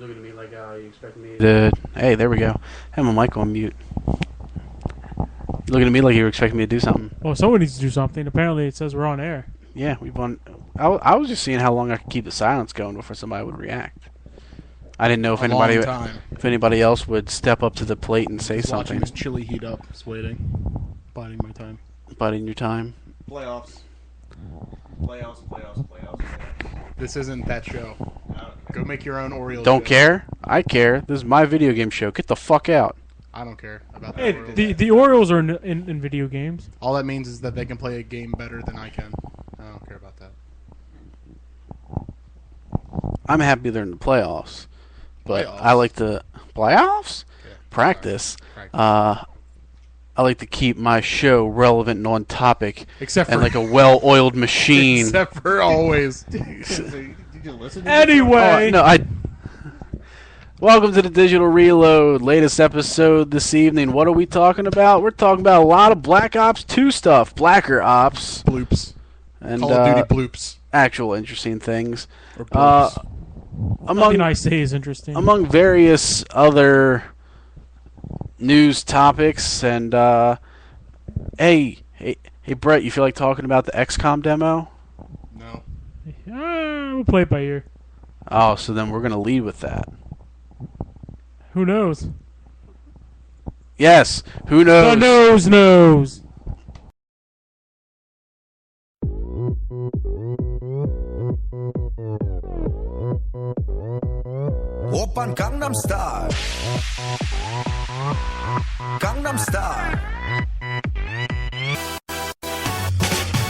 looking at me like, you expect me to... Hey, there we go. I have my mic on mute. You're looking at me like you were expecting me to do something. Well, someone needs to do something. Apparently, it says we're on air. Yeah, we've on... I was just seeing how long I could keep the silence going before somebody would react. I didn't know if anybody else would step up to the plate and say something. Watching this chili heat up, just waiting, biding my time. Biding your time. Playoffs. This isn't that show. Go make your own Orioles. Don't care? I care. This is my video game show. Get the fuck out. I don't care about that. Hey, the Orioles are in video games. All that means is that they can play a game better than I can. I don't care about that. I'm happy they're in the playoffs. But Playoffs? I like to... Playoffs? Yeah. Practice. Practice. I like to keep my show relevant and on topic. Except for and like a well-oiled machine. Except for always. Did you listen to Anyway. Welcome to the Digital Reload, latest episode this evening. What are we talking about? We're talking about a lot of Black Ops 2 stuff, Blacker Ops. Bloops. And, Call of Duty bloops. Actual interesting things. Or bloops. Nothing I say is interesting. Among various other news topics, and hey, Brett, you feel like talking about the XCOM demo? No. We'll play it by ear. Oh, so then we're gonna lead with that. Who knows? Yes, who knows? The nose knows. 오빤 강남스타일 강남스타일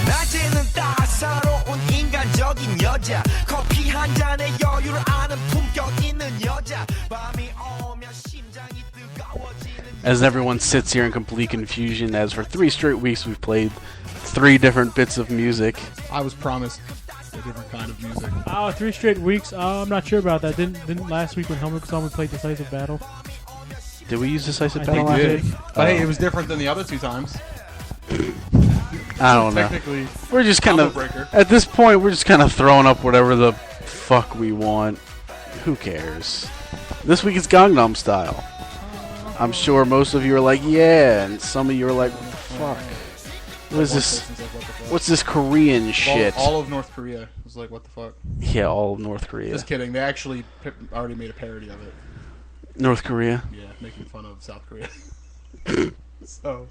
낮에는 따사로운 인간적인 여자 커피 한 잔에 여유를 아는 품격 있는 여자 밤이 오면 심장이 뜨거워지는 As everyone sits here in complete confusion, as for 3 straight weeks we've played 3 different bits of music. I was promised a different kind of music. 3 straight weeks. I'm not sure about that. Didn't last week when Helmet was on we played Decisive Battle? Did we use Decisive I Battle think last we week? did. But hey, it was different than the other 2 times. I don't know. Technically, We're just kind of, breaker. at this point, we're just kind of throwing up whatever the fuck we want. Who cares? This week it's Gangnam Style. I'm sure most of you are like, yeah, and some of you are like, fuck. What is this? What's this Korean shit? All of North Korea was like, what the fuck? Yeah, all of North Korea. Just kidding. They actually already made a parody of it. North Korea? Yeah, making fun of South Korea. So.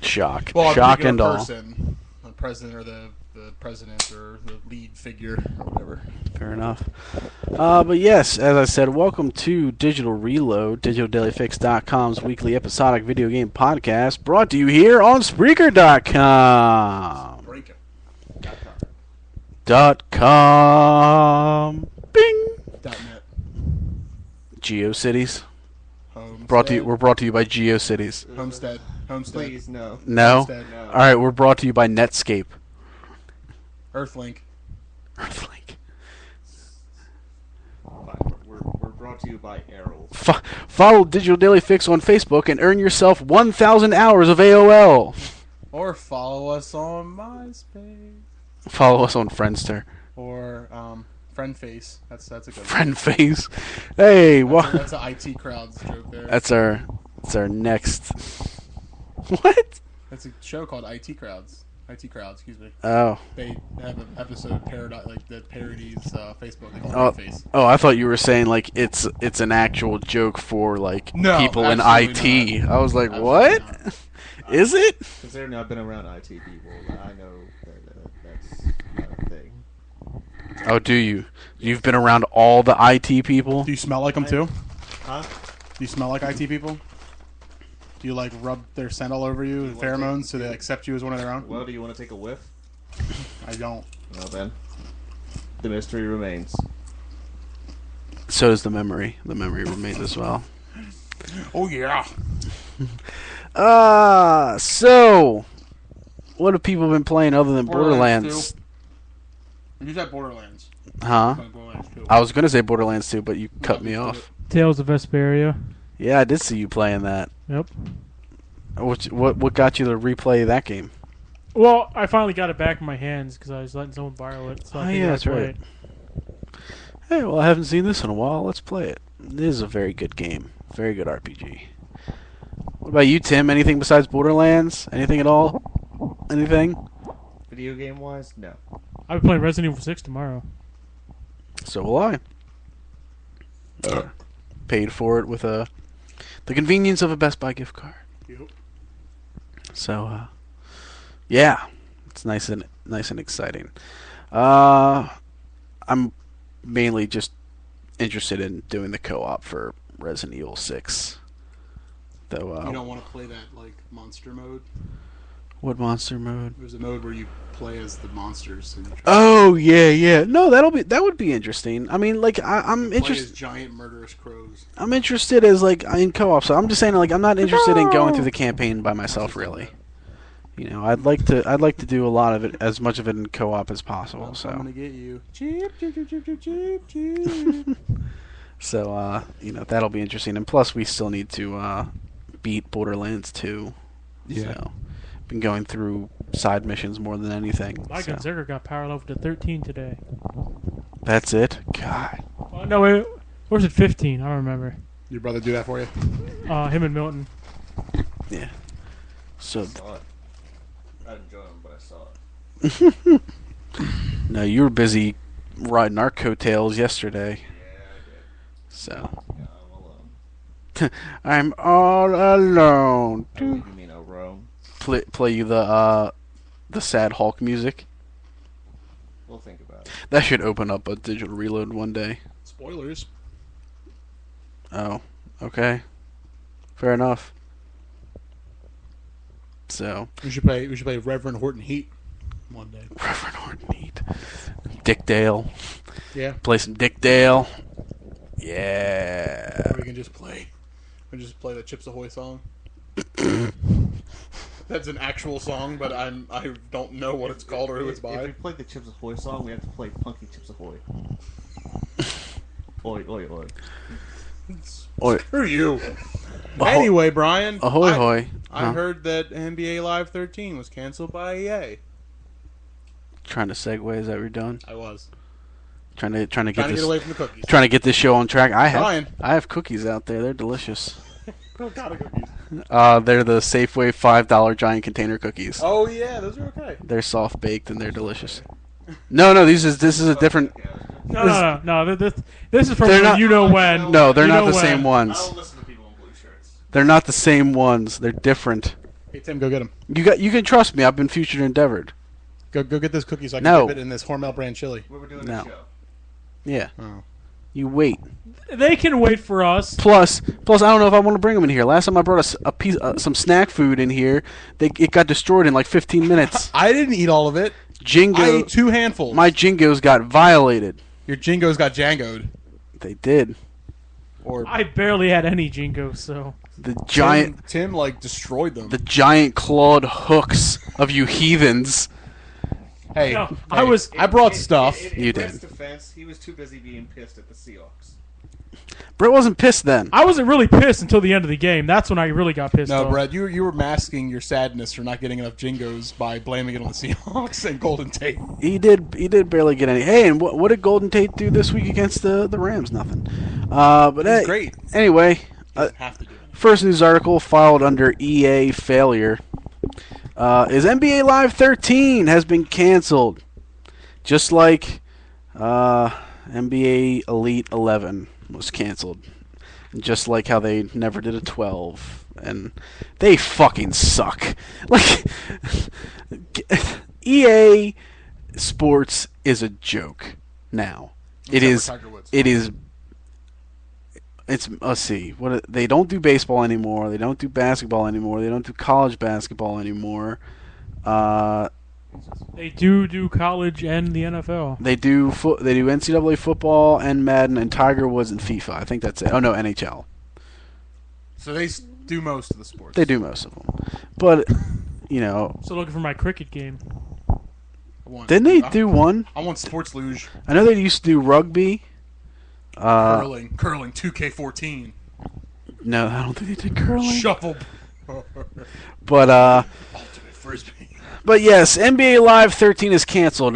Shock. Well, Shock I'm and all. person, the president or the president or the lead figure or whatever. Fair enough. But yes, as I said, welcome to Digital Reload, DigitalDailyFix.com's weekly episodic video game podcast, brought to you here on Spreaker.com. .com. Bing. .net. GeoCities. Homestead. We're brought to you by GeoCities. Homestead. Please, no. No? Homestead. No. All right, we're brought to you by Netscape. Earthlink. Earthlink. Fine. We're brought to you by Errol. Follow Digital Daily Fix on Facebook and earn yourself 1,000 hours of AOL. Or follow us on MySpace. Follow us on Friendster. Or FriendFace. That's a good one. Friendface. Hey, what? That's an IT Crowds joke there. That's our next. What? That's a show called IT Crowds. IT Crowds, excuse me. Oh. They have an episode that parodies Facebook. They call it FriendFace. Oh, I thought you were saying like it's an actual joke for like No, people in absolutely IT. not. I was like, Absolutely what? not. Is it? Considering I've been around IT people, I know that's not a thing. Oh, do you? You've been around all the IT people? Do you smell like them too? Huh? Do you smell like IT people? Do you like rub their scent all over you, pheromones, so they accept you as one of their own? Well, do you want to take a whiff? I don't. Well then, the mystery remains. So does the memory. The memory remains as well. Oh yeah. So what have people been playing other than Borderlands? You said Borderlands. Huh? Borderlands 2. I was gonna say Borderlands 2, but you cut me off. Tales of Vesperia. Yeah, I did see you playing that. Yep. What got you to replay that game? Well, I finally got it back in my hands because I was letting someone borrow it. So I figured I'd play it. Hey, well, I haven't seen this in a while. Let's play it. It is a very good game. Very good RPG. What about you, Tim? Anything besides Borderlands? Anything at all? Anything? Video game wise, no. I'll be playing Resident Evil 6 tomorrow. So will I. Paid for it with the convenience of a Best Buy gift card. Yep. So, yeah, it's nice and exciting. I'm mainly just interested in doing the co-op for Resident Evil 6. Though, You don't want to play that like monster mode. what monster mode? There's a mode where you play as the monsters. And Oh yeah. No, that would be interesting. I mean, like I'm play as interested. giant murderous crows. I'm interested as like in co-op. So I'm just saying, like I'm not interested in going through the campaign by myself, really. You know, I'd like to do a lot of it, as much of it in co-op as possible. I'm So, gonna get you. Cheep, cheep, cheep, cheep, cheep, cheep, cheep. so you know, that'll be interesting. And plus, we still need to beat Borderlands 2. Yeah. So, been going through side missions more than anything. My So. Gunzerker got power level to 13 today. That's it. God. Oh, no, wait. Where's it 15? I don't remember. Your brother do that for you? Him and Milton. Yeah. So. I saw it. I didn't join him, but I saw it. No, you were busy riding our coattails yesterday. Yeah, I did. So. Yeah, I'm alone. I'm all alone. I believe you mean alone. Play you the sad Hulk music. We'll think about it. That should open up a digital reload one day. Spoilers. Oh, okay. Fair enough. So, We should play Reverend Horton Heat one day. Reverend Horton Heat. Dick Dale. Yeah. Play some Dick Dale. Yeah. Or we can just play. We can just play the Chips Ahoy song. That's an actual song, but I don't know what it's called or who it's If by. we play the Chips Ahoy song, we have to play Punky Chips Ahoy. Oi, oi, oi. Oi. Screw you. Ahoy. Anyway, Brian. Ahoy hoy. I Huh? heard that NBA Live 13 was canceled by EA. Trying to segue, is that what you're doing? I was Trying to get trying to this get away from the cookies. trying to get this show on track. Brian. I have cookies out there. They're delicious. What kind of cookies? They're the Safeway $5 giant container cookies. Oh yeah, those are okay. They're soft baked and they're delicious. No, this is a different. No. This is from They're not- you know when. No, they're You not know the when. same I ones. don't listen to people in blue shirts. They're not the same ones. They're different. Hey Tim, go get them. You can trust me. I've been future endeavored. Go get those cookies. So I can No. dip it in this Hormel brand chili. We were doing No. a show. Yeah. Oh. You wait. They can wait for us. Plus, I don't know if I want to bring them in here. Last time I brought a piece, some snack food in here, it got destroyed in like 15 minutes. I didn't eat all of it. Jingo, I ate 2 handfuls. my Jingos got violated. Your Jingos got jangoed. They did. Or I barely had any Jingo, so. The giant, Tim like destroyed them. the giant clawed hooks of you heathens. Hey, No, hey, I I brought stuff. In You Brett's did. defense, he was too busy being pissed at the Seahawks. Brett wasn't pissed then. I wasn't really pissed until the end of the game. That's when I really got pissed No, off. Brad, you were masking your sadness for not getting enough Jingos by blaming it on the Seahawks and Golden Tate. He did barely get any. Hey, and what did Golden Tate do this week against the Rams? Nothing. But hey, great. Anyway, He doesn't have to do it. first news article filed under EA failure is NBA Live 13 has been canceled, just like NBA Elite 11 was canceled, and just like how they never did a 12, and they fucking suck. Like EA Sports is a joke now. It Except is. for Tiger Woods. It is. It's let's see. They don't do baseball anymore. They don't do basketball anymore. They don't do college basketball anymore. They do college and the NFL. They do NCAA football and Madden and Tiger Woods and FIFA. I think that's it. Oh no, NHL. So they do most of the sports. They do most of them. But you know, So looking for my cricket game. didn't they do one? I want sports luge. I know they used to do rugby. Curling 2K14. No, I don't think they did curling. Shuffle. But Ultimate frisbee. But yes, NBA Live 13 is canceled.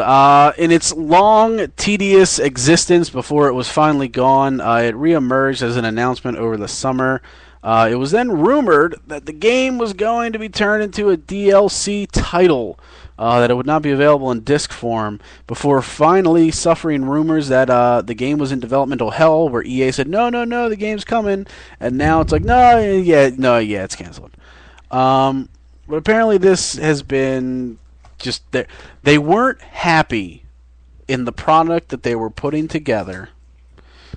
In its long, tedious existence before it was finally gone, it reemerged as an announcement over the summer. It was then rumored that the game was going to be turned into a DLC title, that it would not be available in disc form, before finally suffering rumors that the game was in developmental hell, where EA said, no, the game's coming, and now it's like, it's canceled. But apparently this has been just... They weren't happy in the product that they were putting together,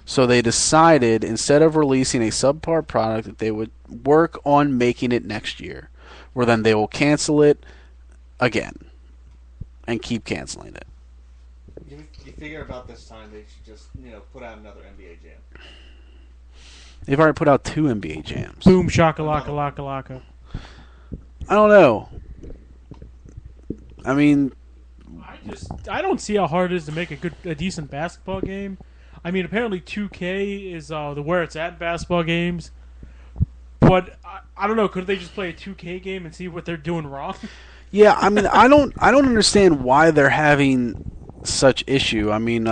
so they decided, instead of releasing a subpar product, that they would work on making it next year, where then they will cancel it again and keep canceling it. You figure about this time they should just put out another NBA Jam. They've already put out 2 NBA Jams. Boom, shakalaka, laka, laka. I don't know. I mean, I don't see how hard it is to make a decent basketball game. I mean, apparently 2K is where it's at in basketball games. But I don't know. Could they just play a 2K game and see what they're doing wrong? Yeah, I mean, I don't understand why they're having such issue. I mean,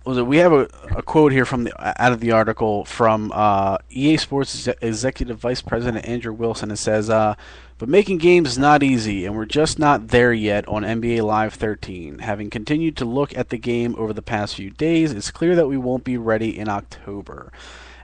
we have a quote here from out of the article from EA Sports Executive Vice President Andrew Wilson. It says, but making games is not easy, and we're just not there yet on NBA Live 13. Having continued to look at the game over the past few days, it's clear that we won't be ready in October.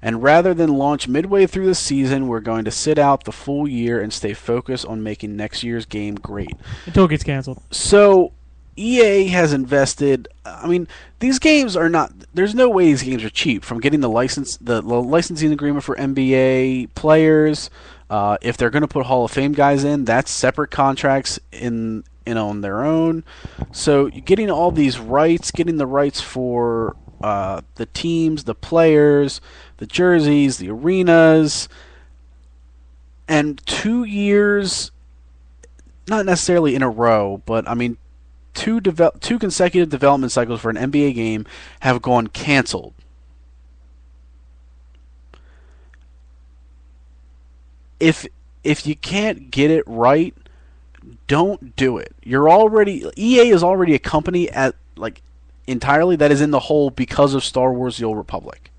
And rather than launch midway through the season, we're going to sit out the full year and stay focused on making next year's game great. Until it gets canceled. So EA has invested. I mean, these games are not. There's no way these games are cheap. From getting the licensing agreement for NBA players, if they're going to put Hall of Fame guys in, that's separate contracts on their own. So you're getting all these rights, getting the rights for the teams, the players, the jerseys, the arenas, and 2 years, not necessarily in a row, but I mean. Two consecutive development cycles for an NBA game have gone canceled. If you can't get it right, don't do it. EA is already a company entirely that is in the hole because of Star Wars: The Old Republic.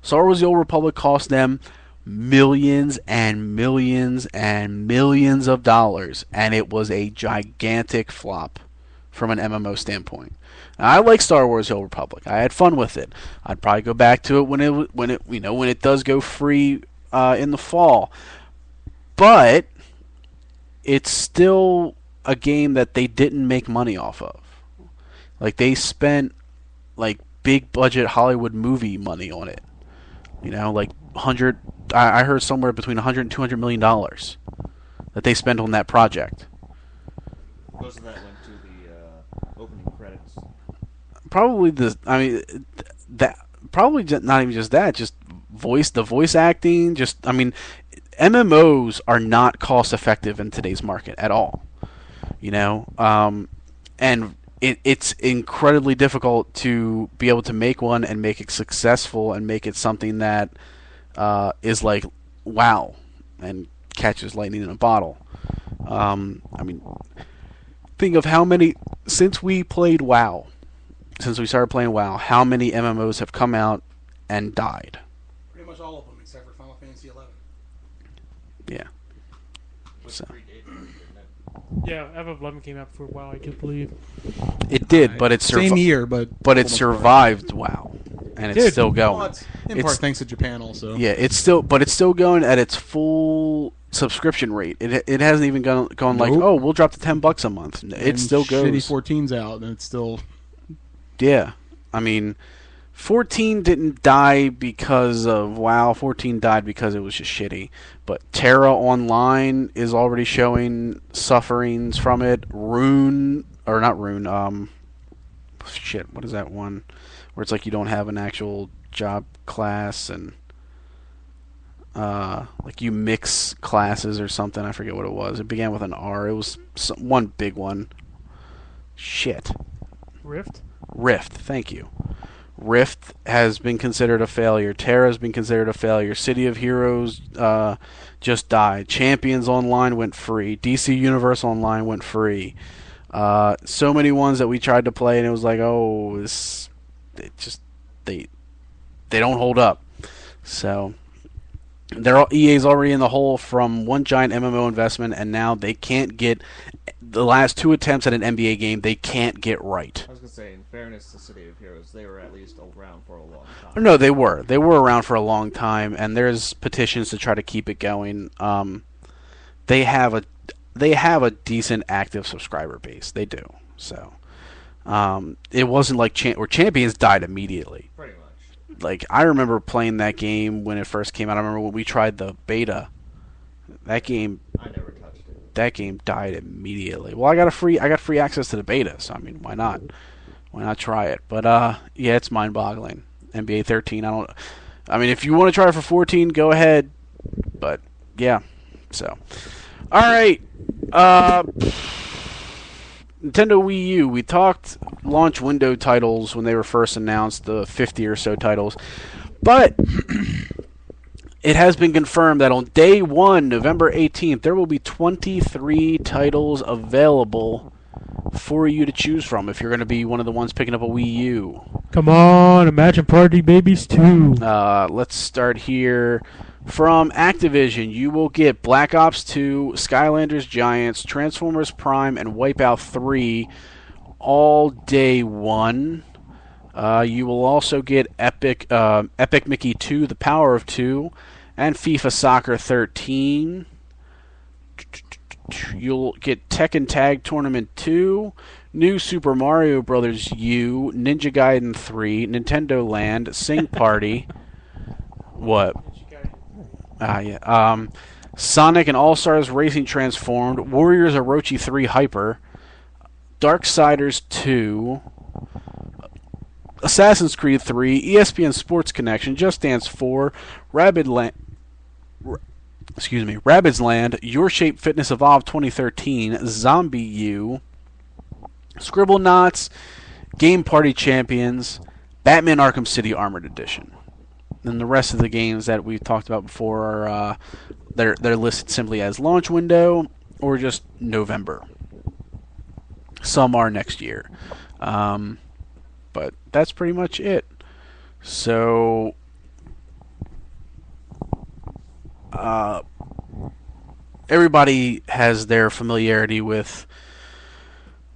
Star Wars: The Old Republic cost them millions and millions and millions of dollars, and it was a gigantic flop from an MMO standpoint. Now, I like Star Wars: The Old Republic. I had fun with it. I'd probably go back to it when it does go free in the fall. But it's still a game that they didn't make money off of. Like, they spent big budget Hollywood movie money on it. I heard somewhere between $100 and $200 million that they spent on that project. Most of that went to the opening credits. Probably not even just that, just the voice acting. MMOs are not cost effective in today's market at all. And it's incredibly difficult to be able to make one and make it successful and make it something that is like WoW and catches lightning in a bottle. Think of how many since we started playing WoW, how many MMOs have come out and died. Pretty much all of them, except for Final Fantasy 11. Yeah. Was predated, didn't it? Yeah, FF11 came out before WoW, I do believe. It did, but it same year, but it survived WoW, and it's still going. Well, it's in part thanks to Japan, also. Yeah, it's still going at its full subscription rate. It hasn't even gone like, oh, we'll drop to $10 a month. It still goes. Shitty 14's out, and it's still. Yeah, 14 didn't die because of WoW. 14 died because it was just shitty. But Terra Online is already showing sufferings from it. What is that one? Where it's like you don't have an actual job class and you mix classes or something. I forget what it was. It began with an R. It was one big one. Shit. Rift? Rift, thank you. Rift has been considered a failure. Terra has been considered a failure. City of Heroes just died. Champions Online went free. DC Universe Online went free. So many ones that we tried to play, and it was like, oh, they don't hold up. So EA's already in the hole from one giant MMO investment, and now they can't get the last 2 attempts at an NBA game. They can't get right. I was gonna say, in fairness to City of Heroes, they were at least around for a long time. No, they were. They were around for a long time, and there's petitions to try to keep it going. They have a decent active subscriber base. They do. So it wasn't like where Champions died immediately. Pretty much. Like, I remember playing that game when it first came out. I remember when we tried the beta. That game. I never touched it. That game died immediately. Well, I got free access to the beta, so I mean, why not? Why not try it? But yeah, it's mind-boggling. NBA 13. I mean, if you want to try it for 14, go ahead. But yeah, so all right. Nintendo Wii U. We talked launch window titles when they were first announced, the 50 or so titles. But it has been confirmed that on day 1, November 18th, there will be 23 titles available for you to choose from if you're going to be one of the ones picking up a Wii U. Come on, Imagine Party Babies 2. Let's start here. From Activision, you will get Black Ops 2, Skylanders Giants, Transformers Prime, and Wipeout 3 all day 1. You will also get Epic Mickey 2, The Power of 2, and FIFA Soccer 13. You'll get Tekken Tag Tournament 2, New Super Mario Bros. U, Ninja Gaiden 3, Nintendo Land, Sing Party. What? Yeah. Sonic and All-Stars Racing Transformed, Warriors Orochi 3 Hyper, Darksiders 2, Assassin's Creed 3, ESPN Sports Connection, Just Dance 4, Rabbids Land, Your Shape Fitness Evolved 2013, Zombie U, Scribblenauts, Game Party Champions, Batman Arkham City Armored Edition. And the rest of the games that we've talked about before are they're listed simply as launch window or just November. Some are next year. But that's pretty much it. So everybody has their familiarity with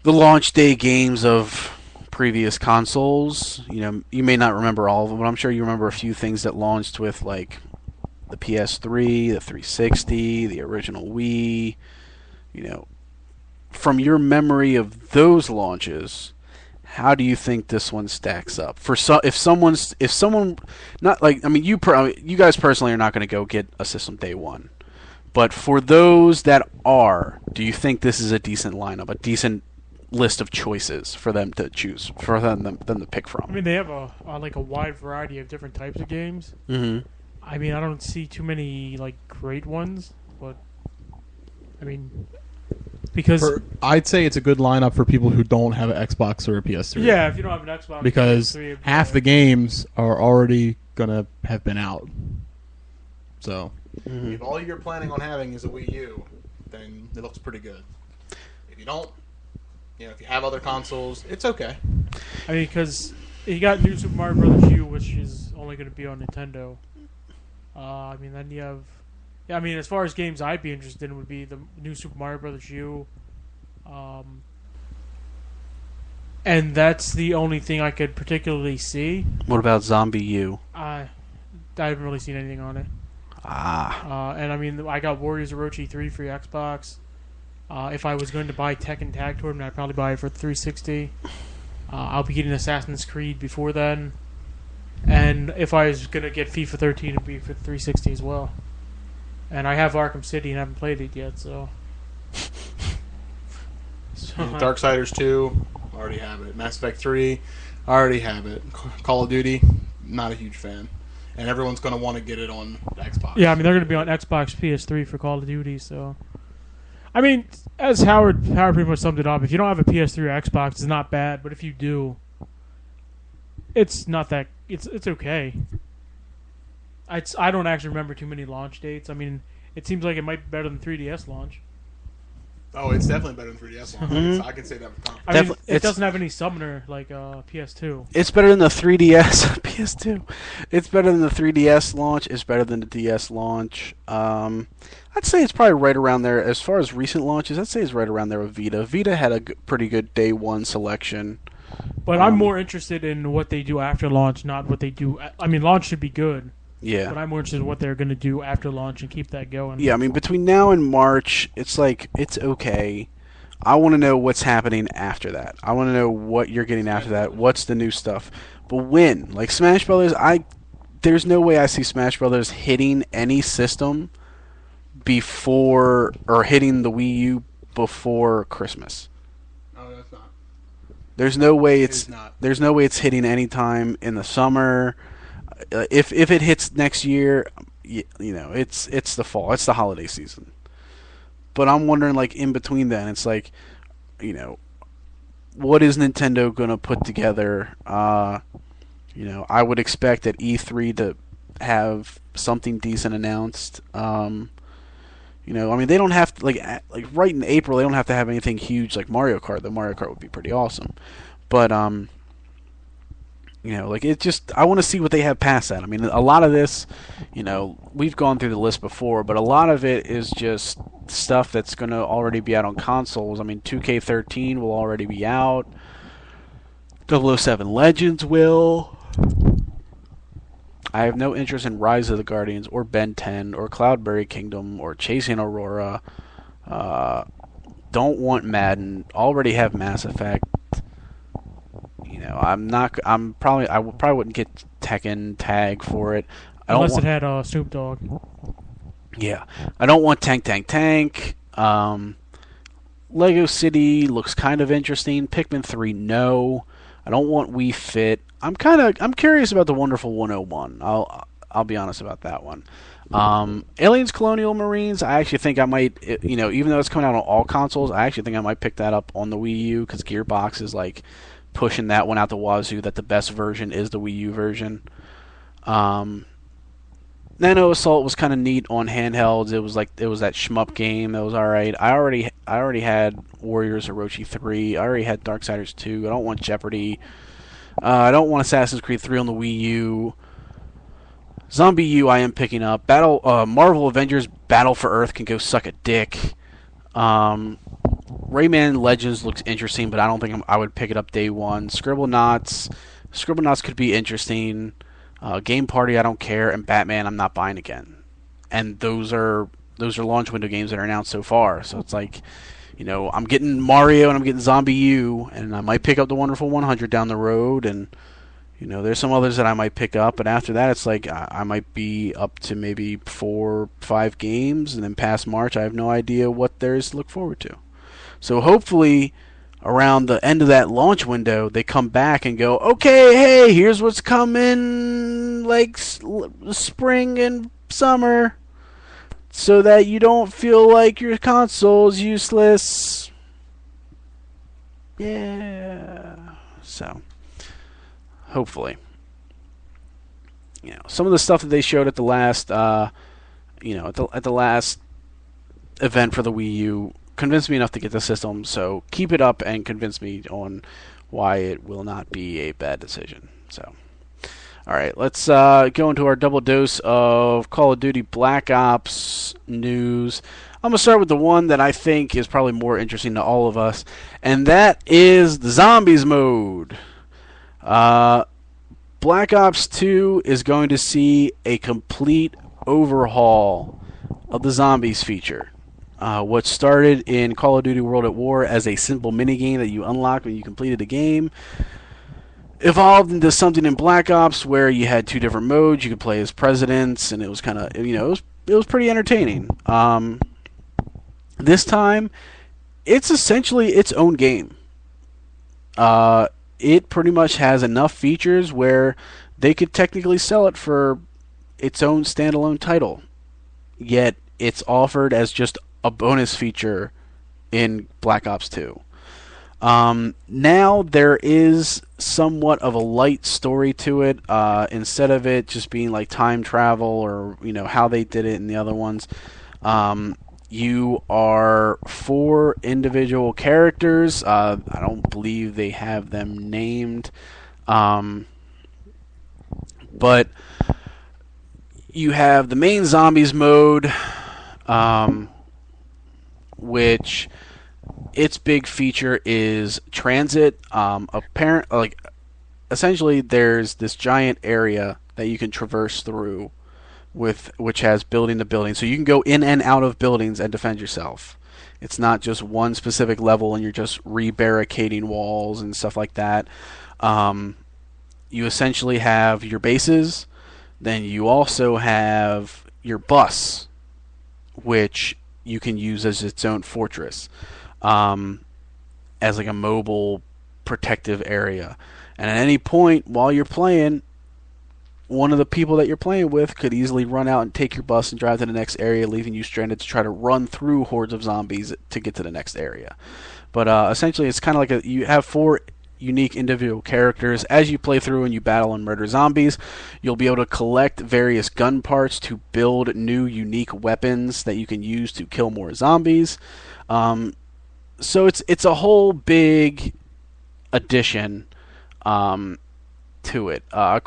the launch day games of previous consoles. You know, you may not remember all of them, but I'm sure you remember a few things that launched with, like, the PS3, the 360, the original Wii. You know, from your memory of those launches, how do you think this one stacks up? If someone not like, I mean, you guys personally are not going to go get a system day one, but for those that are, do you think this is a decent lineup, a decent list of choices for them to choose, for them to pick from? I mean, they have a wide variety of different types of games. Mm-hmm. I mean, I don't see too many like great ones, but I mean, because I'd say it's a good lineup for people who don't have an Xbox or a PS3. Yeah, if you don't have an Xbox, because PS3, half the games are already gonna have been out. So if all you're planning on having is a Wii U, then it looks pretty good. If you don't, you know, if you have other consoles, it's okay. I mean, because you got New Super Mario Bros. U, which is only going to be on Nintendo. I mean, then you have... Yeah, I mean, as far as games I'd be interested in would be the New Super Mario Bros. U. And that's the only thing I could particularly see. What about Zombie U? I haven't really seen anything on it. And I mean, I got Warriors Orochi 3 for Xbox. If I was going to buy Tekken Tag Tournament, I'd probably buy it for 360. I'll be getting Assassin's Creed before then. And if I was going to get FIFA 13, it'd be for 360 as well. And I have Arkham City and haven't played it yet, so... Darksiders 2, already have it. Mass Effect 3, already have it. Call of Duty, not a huge fan. And everyone's going to want to get it on Xbox. Yeah, I mean, they're going to be on Xbox, PS3 for Call of Duty, so... I mean, as Howard pretty much summed it up, if you don't have a PS3 or Xbox, it's not bad, but if you do, It's not that. It's okay. I don't actually remember too many launch dates. I mean, it seems like it might be better than 3DS launch. Oh, it's definitely better than 3DS launch. Mhm. I can say that with confidence. I mean, Definitely- it it's- doesn't have any summoner like PS2. It's better than the 3DS PS2. It's better than the 3DS launch. It's better than the DS launch. I'd say it's probably right around there as far as recent launches. I'd say it's right around there with Vita. Vita had a pretty good day one selection. But I'm more interested in what they do after launch, not what they do. I mean, launch should be good, but Yeah. I'm more interested in what they're going to do after launch and keep that going. Yeah, I mean, between now and March, it's like, it's okay. I want to know what's happening after that. I want to know what you're getting after that. What's the new stuff? But when? Like, Smash Brothers, there's no way I see Smash Brothers hitting any system before, or hitting the Wii U before Christmas. No, that's not. There's no way It it's is not. there's no way it's hitting any time in the summer. If it hits next year, it's the fall. It's the holiday season. But I'm wondering, like, in between then, it's like, what is Nintendo gonna put together? I would expect at E3 to have something decent announced. I mean, they don't have to, like right in April, they don't have to have anything huge like Mario Kart. Though Mario Kart would be pretty awesome, but it just, I want to see what they have past that. I mean, a lot of this, we've gone through the list before, but a lot of it is just stuff that's going to already be out on consoles. I mean, 2K13 will already be out. 007 Legends will. I have no interest in Rise of the Guardians or Ben 10 or Cloudberry Kingdom or Chasing Aurora. Don't want Madden. Already have Mass Effect. I probably wouldn't get Tekken Tag for it. Unless it had Snoop Dogg. Yeah, I don't want Tank Tank Tank. Lego City looks kind of interesting. Pikmin 3, no. I don't want Wii Fit. I'm curious about the Wonderful 101. I'll be honest about that one. Aliens Colonial Marines, I actually think I might, even though it's coming out on all consoles, I actually think I might pick that up on the Wii U because Gearbox is like pushing that one out the wazoo that the best version is the Wii U version. Nano Assault was kind of neat on handhelds. It was that shmup game that was alright. I already had Warriors Orochi 3. I already had Darksiders 2. I don't want Jeopardy. I don't want Assassin's Creed 3 on the Wii U. Zombie U I am picking up. Marvel Avengers Battle for Earth can go suck a dick. Rayman Legends looks interesting, but I don't think I would pick it up day one. Scribblenauts could be interesting. Game Party, I don't care, and Batman, I'm not buying again. And those are launch window games that are announced so far. So it's like, I'm getting Mario and I'm getting Zombie U, and I might pick up the Wonderful 100 down the road, and there's some others that I might pick up. But after that, it's like I might be up to maybe 4-5 games, and then past March, I have no idea what there is to look forward to. So hopefully, around the end of that launch window, they come back and go, okay, hey, here's what's coming, like spring and summer, so that you don't feel like your console's useless. Yeah. So, hopefully. Some of the stuff that they showed at the last, at the last event for the Wii U convinced me enough to get the system, so keep it up and convince me on why it will not be a bad decision. So, alright, let's go into our double dose of Call of Duty Black Ops news. I'm going to start with the one that I think is probably more interesting to all of us, and that is the Zombies mode. Black Ops 2 is going to see a complete overhaul of the Zombies feature. What started in Call of Duty World at War as a simple minigame that you unlocked when you completed a game evolved into something in Black Ops where you had 2 different modes. You could play as presidents, and it was kind of, it was pretty entertaining. This time, it's essentially its own game. It pretty much has enough features where they could technically sell it for its own standalone title. Yet, it's offered as just a bonus feature in Black Ops 2. Now there is somewhat of a light story to it. Instead of it just being like time travel or how they did it in the other ones, you are 4 individual characters. I don't believe they have them named, but you have the main zombies mode, which its big feature is transit. Essentially, there's this giant area that you can traverse through, which has building to building, so you can go in and out of buildings and defend yourself. It's not just one specific level and you're just re-barricading walls and stuff like that. You essentially have your bases, then you also have your bus, which you can use as its own fortress, as like a mobile protective area. And at any point while you're playing, one of the people that you're playing with could easily run out and take your bus and drive to the next area, leaving you stranded to try to run through hordes of zombies to get to the next area. But essentially, it's kind of like you have 4 unique individual characters. As you play through and you battle and murder zombies, you'll be able to collect various gun parts to build new unique weapons that you can use to kill more zombies. So it's a whole big addition to it. I'll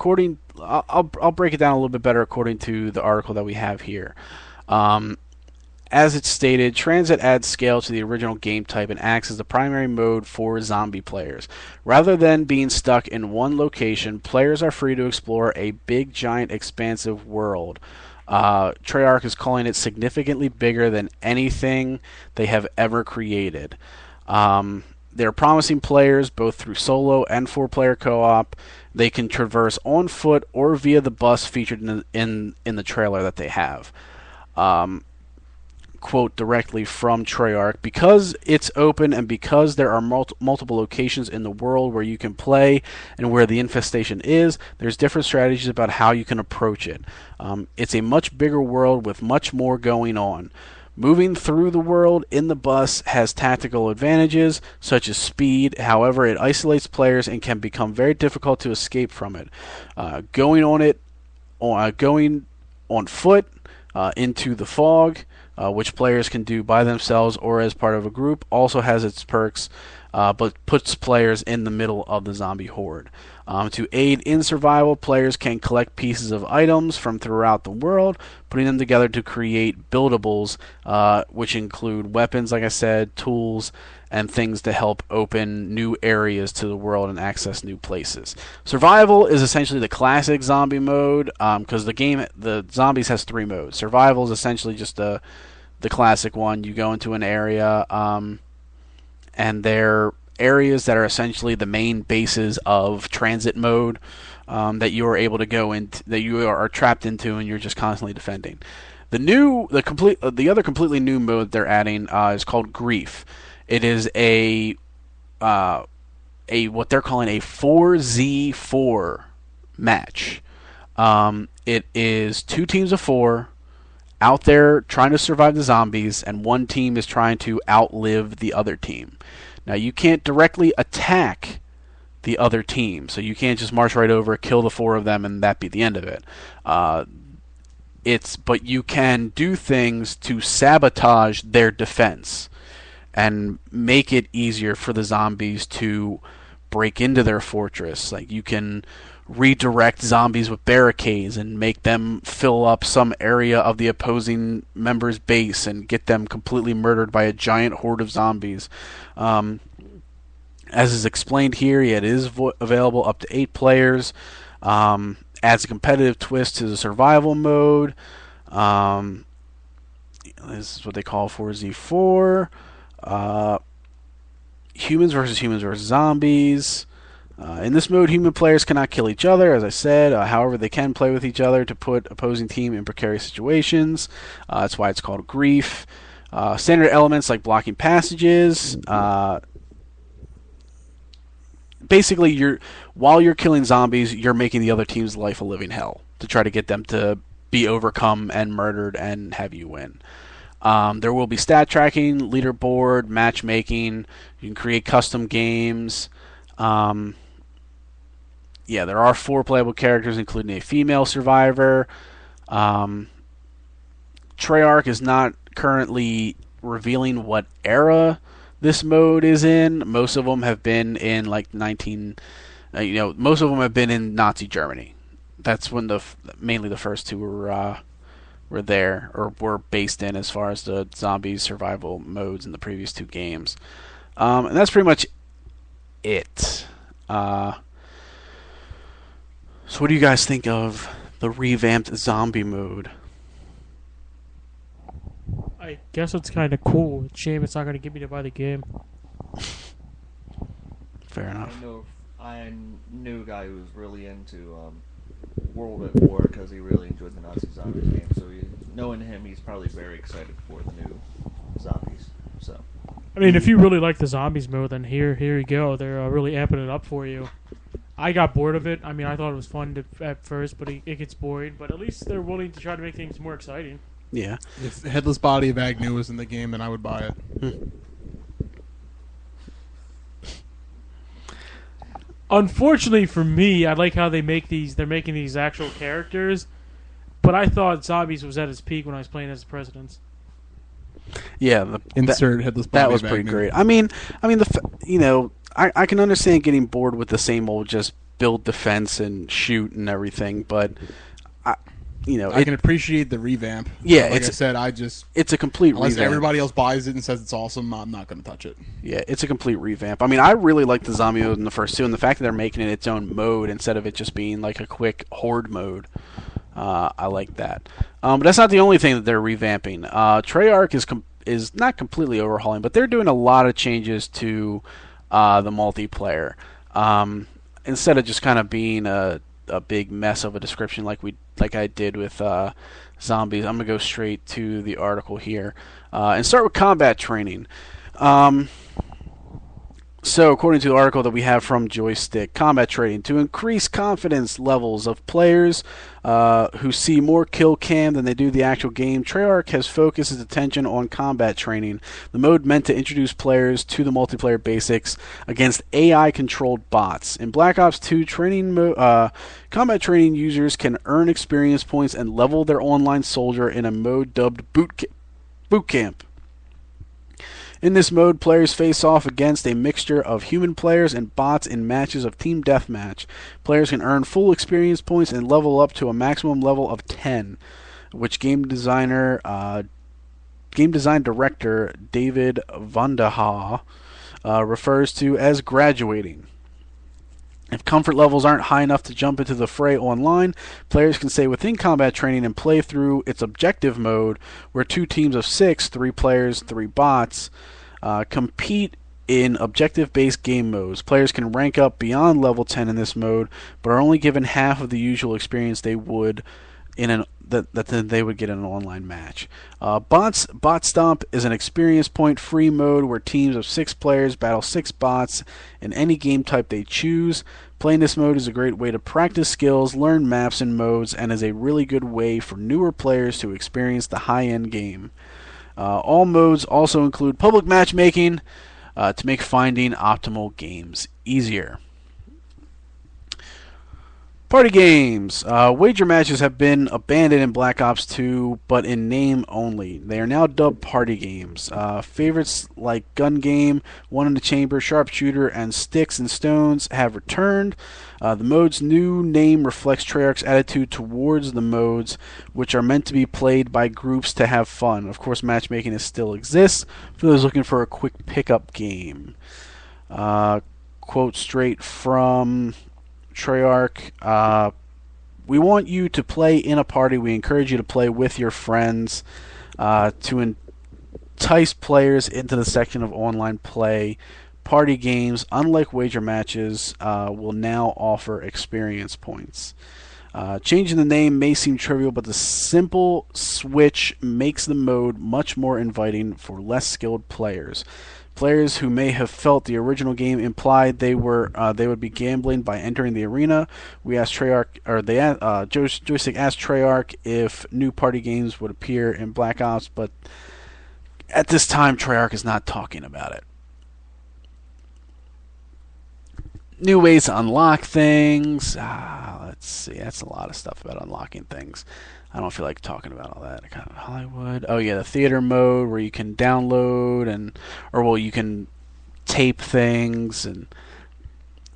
break it down a little bit better according to the article that we have here. As it's stated, Transit adds scale to the original game type and acts as the primary mode for zombie players. Rather than being stuck in one location, players are free to explore a big, giant, expansive world. Treyarch is calling it significantly bigger than anything they have ever created. They're promising players, both through solo and 4-player co-op, they can traverse on foot or via the bus featured in the trailer that they have. Quote directly from Treyarch: because it's open and because there are multiple locations in the world where you can play and where the infestation is, there's different strategies about how you can approach it. It's a much bigger world with much more going on. Moving through the world in the bus has tactical advantages, such as speed. However, it isolates players and can become very difficult to escape from it. Going on foot into the fog, which players can do by themselves or as part of a group, also has its perks, but puts players in the middle of the zombie horde. To aid in survival, players can collect pieces of items from throughout the world, putting them together to create buildables, which include weapons, like I said, tools, and things to help open new areas to the world and access new places. Survival is essentially the classic zombie mode, because the zombies has 3 modes. Survival is essentially just the classic one. You go into an area, and they're areas that are essentially the main bases of transit mode, that you are able to go into, that you are trapped into, and you're just constantly defending. The other completely new mode they're adding is called Grief. It is a what they're calling a 4z4 match. It is 2 teams of 4 out there trying to survive the zombies, and one team is trying to outlive the other team. Now, you can't directly attack the other team, so you can't just march right over, kill the 4 of them, and that be the end of it. But you can do things to sabotage their defense and make it easier for the zombies to break into their fortress. Like, you can redirect zombies with barricades and make them fill up some area of the opposing member's base and get them completely murdered by a giant horde of zombies. As is explained here, it is available up to 8 players. Adds a competitive twist to the survival mode. This is what they call 4z4. Humans versus zombies. In this mode, human players cannot kill each other, as I said. However, they can play with each other to put opposing team in precarious situations. That's why it's called Grief. Standard elements like blocking passages. Basically, while you're killing zombies, you're making the other team's life a living hell to try to get them to be overcome and murdered and have you win. There will be stat tracking, leaderboard, matchmaking. You can create custom games. There are 4 playable characters, including a female survivor. Treyarch is not currently revealing what era this mode is in. Most of them have been in like most of them have been in Nazi Germany. That's when mainly the first 2 were there, or were based in, as far as the zombie survival modes in the previous 2 games. And that's pretty much it. So what do you guys think of the revamped zombie mode? I guess it's kind of cool. Shame it's not going to get me to buy the game. Fair enough. I knew a guy who was really into World at War because he really enjoyed the Nazi Zombies game. So knowing him, he's probably very excited for the new zombies. So, I mean, if you really like the zombies mode, then here you go. They're really amping it up for you. I got bored of it. I mean, I thought it was fun at first, but it gets boring. But at least they're willing to try to make things more exciting. Yeah. If the Headless Body of Agnew was in the game, then I would buy it. Unfortunately for me, I like how they're making these actual characters, but I thought Zombies was at its peak when I was playing as the Presidents. Yeah, Insert Headless Body. That was pretty great. I mean, I can understand getting bored with the same old just build defense and shoot and everything, but I can appreciate the revamp. Yeah, like I said, it's a complete unless revamp. everybody else buys it and says it's awesome, I'm not going to touch it. Yeah, it's a complete revamp. I mean, I really like the zombie mode in the first 2, and the fact that they're making it its own mode instead of it just being like a quick horde mode. I like that. But that's not the only thing that they're revamping. Treyarch is not completely overhauling, but they're doing a lot of changes to the multiplayer. Instead of just kind of being a big mess of a description like I did with zombies, I'm going to go straight to the article here and start with combat training. So, according to the article that we have from Joystick, combat training to increase confidence levels of players who see more kill cam than they do the actual game, Treyarch has focused its attention on combat training, the mode meant to introduce players to the multiplayer basics against AI-controlled bots. In Black Ops 2, combat training users can earn experience points and level their online soldier in a mode dubbed Boot Camp. In this mode, players face off against a mixture of human players and bots in matches of team deathmatch. Players can earn full experience points and level up to a maximum level of 10, which game design director David Vanderhaa refers to as graduating. If comfort levels aren't high enough to jump into the fray online, players can stay within combat training and play through its objective mode, where 2 teams of 6, 3 players, 3 bots, compete in objective-based game modes. Players can rank up beyond level 10 in this mode, but are only given half of the usual experience they would that they would get in an online match. Bot Stomp is an experience point free mode where teams of 6 players battle 6 bots in any game type they choose. Playing this mode is a great way to practice skills, learn maps and modes, and is a really good way for newer players to experience the high-end game. All modes also include public matchmaking to make finding optimal games easier. Party games. Wager matches have been abandoned in Black Ops 2, but in name only. They are now dubbed party games. Favorites like Gun Game, One in the Chamber, Sharpshooter, and Sticks and Stones have returned. The mode's new name reflects Treyarch's attitude towards the modes, which are meant to be played by groups to have fun. Of course, matchmaking still exists for those looking for a quick pickup game. Quote straight from Treyarch, we want you to play in a party. We encourage you to play with your friends to entice players into the section of online play. Party games, unlike wager matches, will now offer experience points. Changing the name may seem trivial, but the simple switch makes the mode much more inviting for less skilled players. Players who may have felt the original game implied they would be gambling by entering the arena. We asked Treyarch, Joystick asked Treyarch if new party games would appear in Black Ops, but at this time, Treyarch is not talking about it. New ways to unlock things. Let's see. That's a lot of stuff about unlocking things. I don't feel like talking about all that. Kind of Hollywood. Oh yeah, the theater mode where you can download you can tape things, and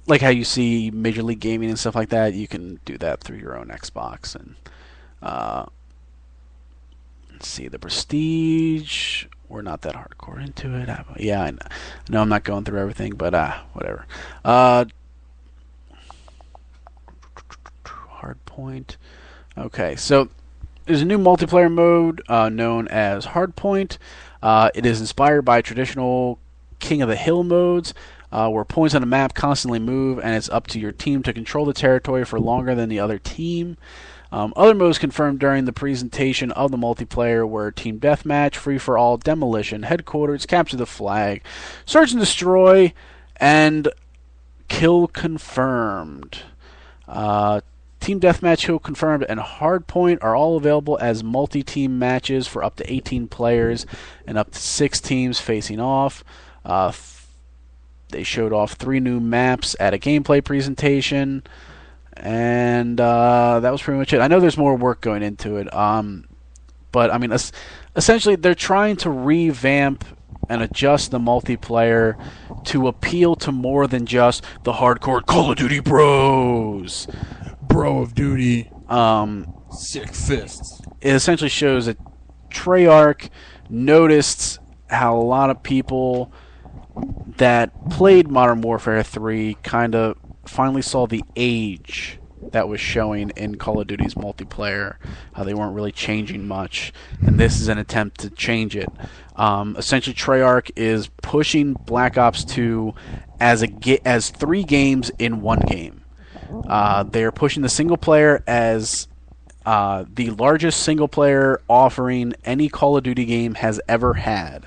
like how you see Major League Gaming and stuff like that. You can do that through your own Xbox. And let's see, the Prestige. We're not that hardcore into it. Yeah, I know I'm not going through everything, but whatever. Hardpoint. Okay, so there's a new multiplayer mode known as Hardpoint. It is inspired by traditional King of the Hill modes, where points on the map constantly move, and it's up to your team to control the territory for longer than the other team. Other modes confirmed during the presentation of the multiplayer were Team Deathmatch, Free-for-All, Demolition, Headquarters, Capture the Flag, Search and Destroy, and Kill Confirmed. Team Deathmatch, Kill Confirmed, and Hardpoint are all available as multi-team matches for up to 18 players and up to 6 teams facing off. They showed off 3 new maps at a gameplay presentation. And that was pretty much it. I know there's more work going into it, but I mean, essentially, they're trying to revamp and adjust the multiplayer to appeal to more than just the hardcore Call of Duty bros. Bro of Duty. Sick fists. It essentially shows that Treyarch noticed how a lot of people that played Modern Warfare 3 kind of finally saw the age that was showing in Call of Duty's multiplayer, how they weren't really changing much, and this is an attempt to change it. Essentially, Treyarch is pushing Black Ops 2 as 3 games in one game. They are pushing the single player as the largest single player offering any Call of Duty game has ever had.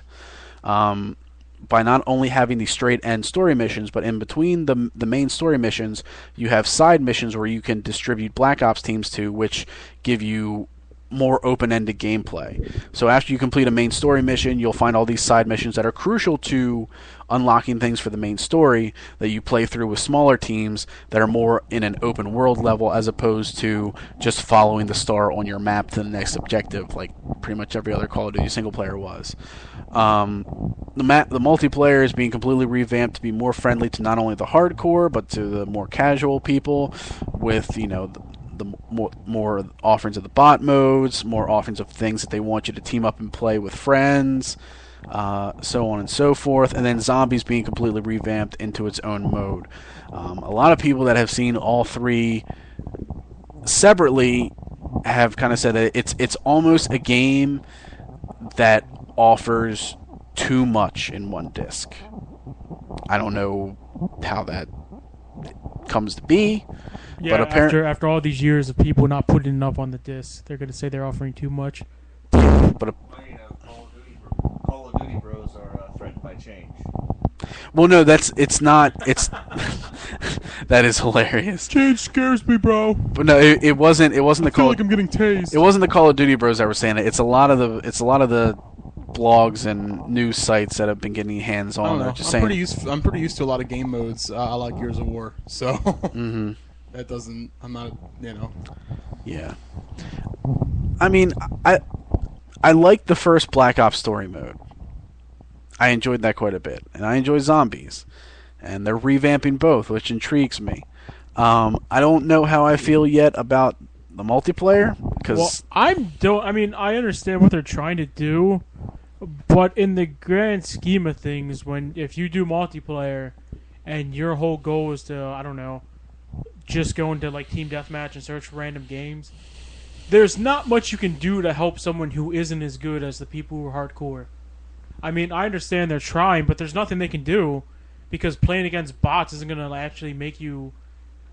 By not only having the straight-end story missions, but in between the main story missions, you have side missions where you can distribute Black Ops teams to, which give you more open-ended gameplay. So after you complete a main story mission, you'll find all these side missions that are crucial to unlocking things for the main story that you play through with smaller teams that are more in an open world level, as opposed to just following the star on your map to the next objective, like pretty much every other Call of Duty single player was. The multiplayer is being completely revamped to be more friendly to not only the hardcore but to the more casual people, with the more offerings of the bot modes, more offerings of things that they want you to team up and play with friends, so on and so forth. And then zombies being completely revamped into its own mode. A lot of people that have seen all 3 separately have kind of said that it's almost a game that offers too much in one disc. I don't know how that comes to be. Yeah, but after all these years of people not putting enough on the disc, they're going to say they're offering too much. But Call of Duty bros are threatened by change. Well, no, it's not. That is hilarious. Change scares me, bro. But no, it wasn't the I feel like I'm getting tased. It wasn't the Call of Duty bros that were saying it. It's a lot of the blogs and news sites that have been getting hands on. I'm pretty used to a lot of game modes. I like Gears of War, so that doesn't. I'm not. Yeah. I mean, I like the first Black Ops story mode. I enjoyed that quite a bit, and I enjoy zombies, and they're revamping both, which intrigues me. I don't know how I feel yet about the multiplayer, because I understand what they're trying to do, but in the grand scheme of things, if you do multiplayer and your whole goal is to, just go into like Team Deathmatch and search for random games, there's not much you can do to help someone who isn't as good as the people who are hardcore. I mean, I understand they're trying, but there's nothing they can do, because playing against bots isn't going to actually make you...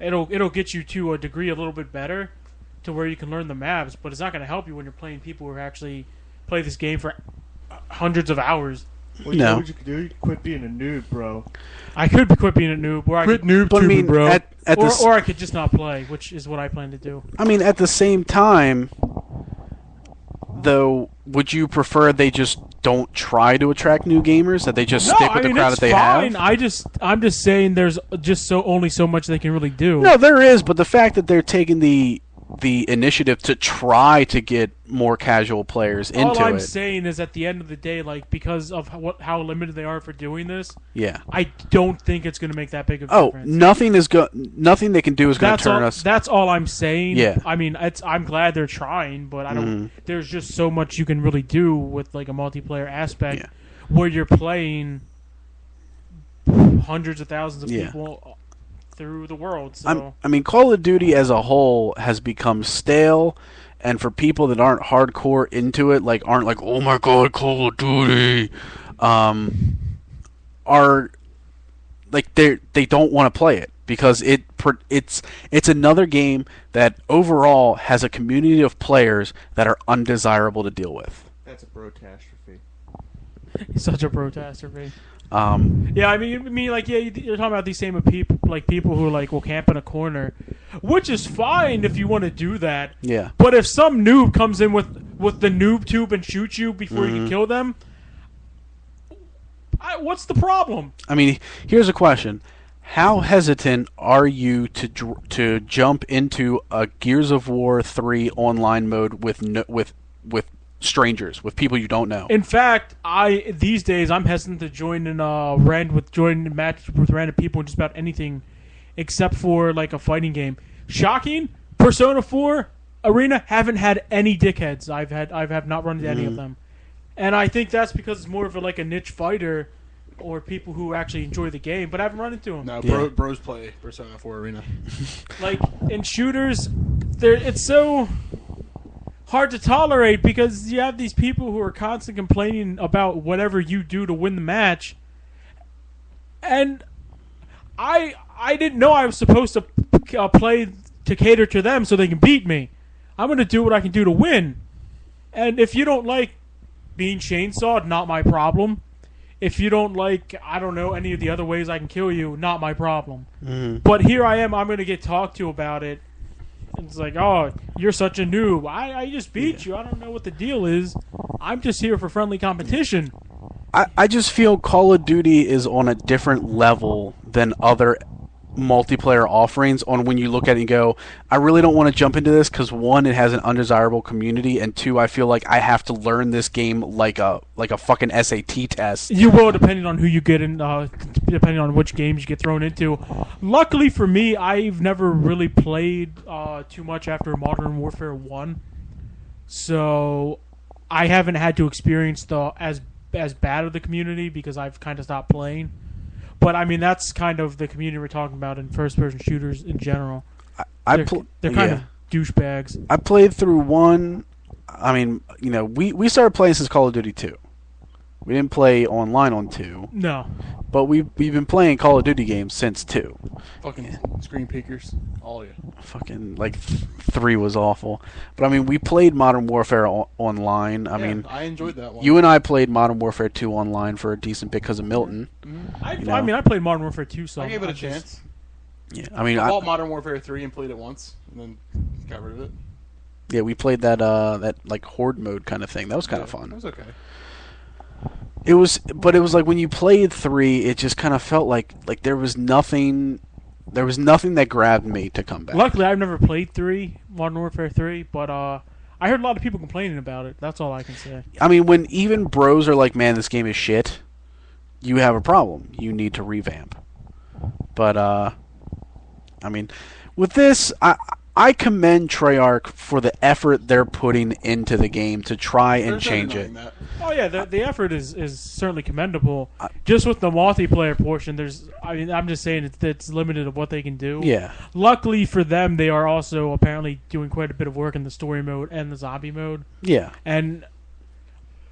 It'll get you to a degree a little bit better, to where you can learn the maps, but it's not going to help you when you're playing people who actually play this game for hundreds of hours. What you could do? You could quit being a noob, bro. I could quit being a noob, or quit noob tubing, bro. Or I could just not play, which is what I plan to do. I mean, at the same time, though, would you prefer they just don't try to attract new gamers, that they just stick with the crowd that they fine. have. I'm just saying there's just only so much they can really do. No, there is, but the fact that they're taking the initiative to try to get more casual players into it. All I'm saying is, at the end of the day, like, because of how limited they are for doing this, yeah, I don't think it's going to make that big of a difference. Nothing they can do is going to turn us. That's all I'm saying. Yeah. I mean, I'm glad they're trying, but I don't. There's just so much you can really do with like a multiplayer aspect where you're playing hundreds of thousands of people through the world. So I mean, Call of Duty as a whole has become stale, and for people that aren't hardcore into it, aren't like, oh my god, Call of Duty, are like they don't want to play it because it's another game that overall has a community of players that are undesirable to deal with. That's a catastrophe. Such a catastrophe. Yeah, I mean, like, you're talking about these same people, like people who will camp in a corner, which is fine if you want to do that. Yeah. But if some noob comes in with the noob tube and shoots you before you can kill them, what's the problem? I mean, here's a question: how hesitant are you to jump into a Gears of War 3 online mode with strangers, with people you don't know? In fact, these days I'm hesitant to join in match with random people in just about anything, except for like a fighting game. Shocking! Persona 4 Arena haven't had any dickheads. I have not run into any of them, and I think that's because it's more of a niche fighter or people who actually enjoy the game, but I haven't run into them. No, bros play Persona 4 Arena. Like in shooters, it's so hard to tolerate because you have these people who are constantly complaining about whatever you do to win the match, and I didn't know I was supposed to play to cater to them so they can beat me. I'm going to do what I can do to win, and if you don't like being chainsawed, not my problem. If you don't like, I don't know, any of the other ways I can kill you, not my problem. But here I am, I'm going to get talked to about it. It's like, oh, you're such a noob. I just beat you. I don't know what the deal is. I'm just here for friendly competition. I just feel Call of Duty is on a different level than other multiplayer offerings on when you look at it and go, I really don't want to jump into this because, one, it has an undesirable community, and two, I feel like I have to learn this game like a fucking SAT test. You will, depending on who you get in, depending on which games you get thrown into. Luckily for me, I've never really played too much after Modern Warfare 1, so I haven't had to experience as bad of the community because I've kind of stopped playing. But I mean, that's kind of the community we're talking about in first-person shooters in general. They're kind of douchebags. I played through 1. I mean, we started playing since Call of Duty 2. We didn't play online on 2. No. But we've been playing Call of Duty games since 2. Fucking screen peekers, all of you. Fucking 3 was awful. But I mean, we played Modern Warfare online. I mean, I enjoyed that one. You and I played Modern Warfare 2 online for a decent bit because of Milton. I played Modern Warfare 2, so I gave it a chance. Yeah, I mean, I bought Modern Warfare 3 and played it once, and then got rid of it. Yeah, we played that horde mode kind of thing. That was kind of fun. It was okay. It was like when you played 3, it just kind of felt like there was nothing that grabbed me to come back. Luckily, I've never played Modern Warfare 3, but I heard a lot of people complaining about it. That's all I can say. I mean, when even bros are like, man, this game is shit, you have a problem. You need to revamp. But, I mean, with this, I commend Treyarch for the effort they're putting into the game to try and change it. Oh yeah, the effort is certainly commendable. Just with the multiplayer portion, I'm just saying it's limited of what they can do. Yeah. Luckily for them, they are also apparently doing quite a bit of work in the story mode and the zombie mode. Yeah. And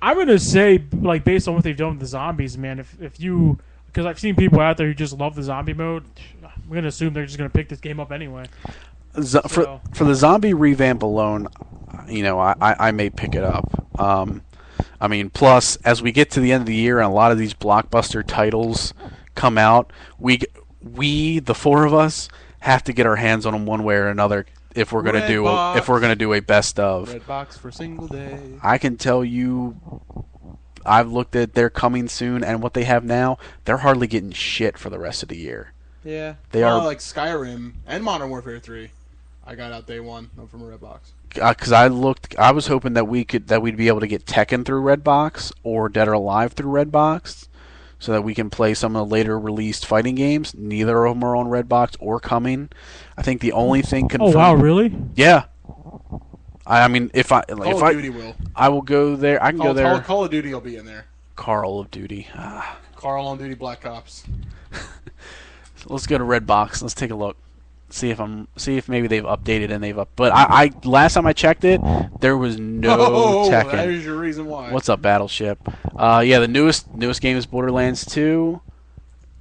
I'm gonna say, based on what they've done with the zombies, man, if you, because I've seen people out there who just love the zombie mode, I'm gonna assume they're just gonna pick this game up anyway. For the zombie revamp alone, I may pick it up. I mean, plus, as we get to the end of the year and a lot of these blockbuster titles come out, we the 4 of us have to get our hands on them one way or another if we're gonna do a best of. Red box for single day. I can tell you, I've looked at their coming soon and what they have now, they're hardly getting shit for the rest of the year. Yeah. They are like Skyrim and Modern Warfare 3. I got out day one from a Redbox. Because I was hoping that we'd be able to get Tekken through Redbox or Dead or Alive through Redbox, so that we can play some of the later released fighting games. Neither of them are on Redbox or coming. I think the only thing confirmed. Oh wow, really? Yeah. I mean, if I Call of Duty will. I will go there. I can go there. Call of Duty will be in there. Call of Duty. Call of Duty Black Ops. So let's go to Redbox. Let's take a look. See if maybe they've updated and But I last time I checked it, there was no Tekken. That is your reason why. What's up, Battleship? Yeah, the newest game is Borderlands 2,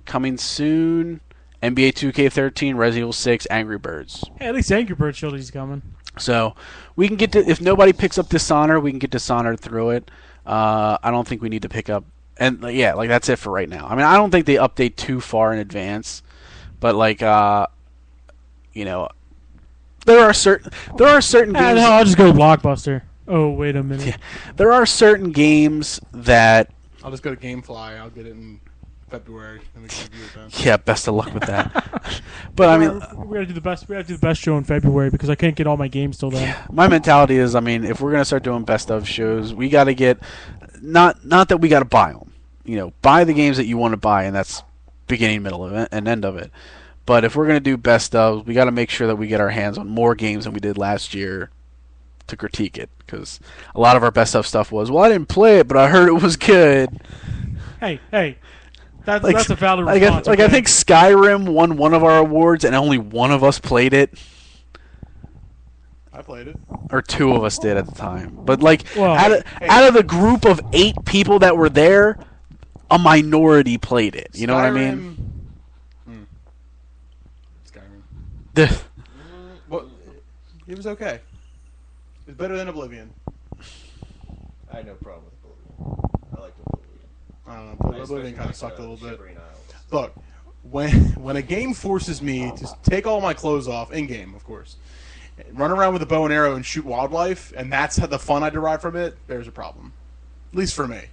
coming soon. NBA 2K13, Resident Evil 6, Angry Birds. Hey, at least Angry Birds Trilogy's coming. So we can get to, if nobody picks up Dishonored, we can get Dishonored through it. I don't think we need to pick up, and yeah, like that's it for right now. I mean, I don't think they update too far in advance, but like you know, there are certain games. No, I'll just go Blockbuster. Oh, wait a minute. Yeah, there are certain games that I'll just go to GameFly. I'll get it in February. And we can review it then. Yeah, best of luck with that. But I mean, we gotta do the best. We gotta do the best show in February because I can't get all my games till then. My mentality is, I mean, if we're gonna start doing best of shows, we got to get not that we got to buy them. You know, buy the games that you want to buy, and that's beginning, middle of it, and end of it. But if we're gonna do best of, we got to make sure that we get our hands on more games than we did last year to critique it, because a lot of our best of stuff was, well, I didn't play it, but I heard it was good. Hey. That's a valid I response. I think Skyrim won one of our awards, and only one of us played it. I played it. Or two of us did at the time. But like, Well, out of the group of 8 people that were there, a minority played it. You know what I mean? Skyrim. Well, it was okay. It's better than Oblivion. I had no problem with Oblivion. I liked Oblivion. I don't know. Oblivion kind of sucked a little bit. Look, when a game forces me to take all my clothes off, in-game, of course, run around with a bow and arrow and shoot wildlife, and that's the fun I derive from it, there's a problem. At least for me.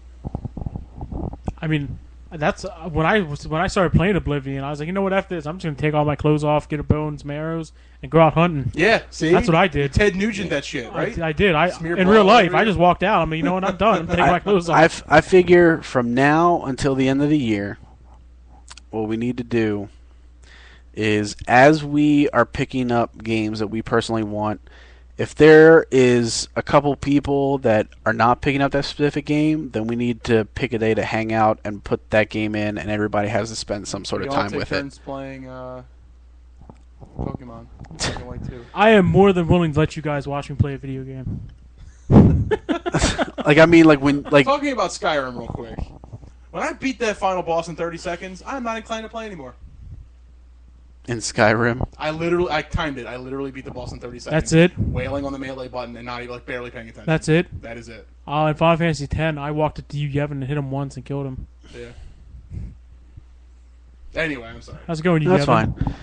I mean, that's when I started playing Oblivion. I was like, you know what, F this. I'm just gonna take all my clothes off, get a bow and some arrows, and go out hunting. Yeah, see, that's what I did. Ted Nugent that shit, right? I did. Smear In blood real life, over I you. just walked out. I mean, you know what? I'm done. I'm taking my clothes off. I figure from now until the end of the year, what we need to do is, as we are picking up games that we personally want, if there is a couple people that are not picking up that specific game, then we need to pick a day to hang out and put that game in, and everybody has to spend some sort of time with it. Turns playing Pokemon. Black and White 2. I am more than willing to let you guys watch me play a video game. Like, I mean, like when, like, Talking about Skyrim real quick. When I beat that final boss in 30 seconds, I'm not inclined to play anymore. in Skyrim. I timed it. I literally beat the boss in 30 seconds. That's it? Wailing on the melee button and not even barely paying attention. That's it? That is it. In Final Fantasy X, I walked up to you, Yevon, and hit him once and killed him. Yeah. Anyway, I'm sorry. How's it going, you That's Yevon? fine.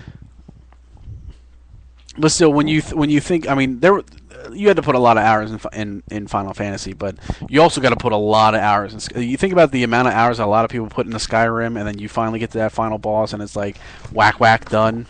But still, when you think, I mean, you had to put a lot of hours in Final Fantasy, but you also got to put a lot of hours in. You think about the amount of hours a lot of people put into Skyrim, and then you finally get to that final boss, and it's like whack whack done.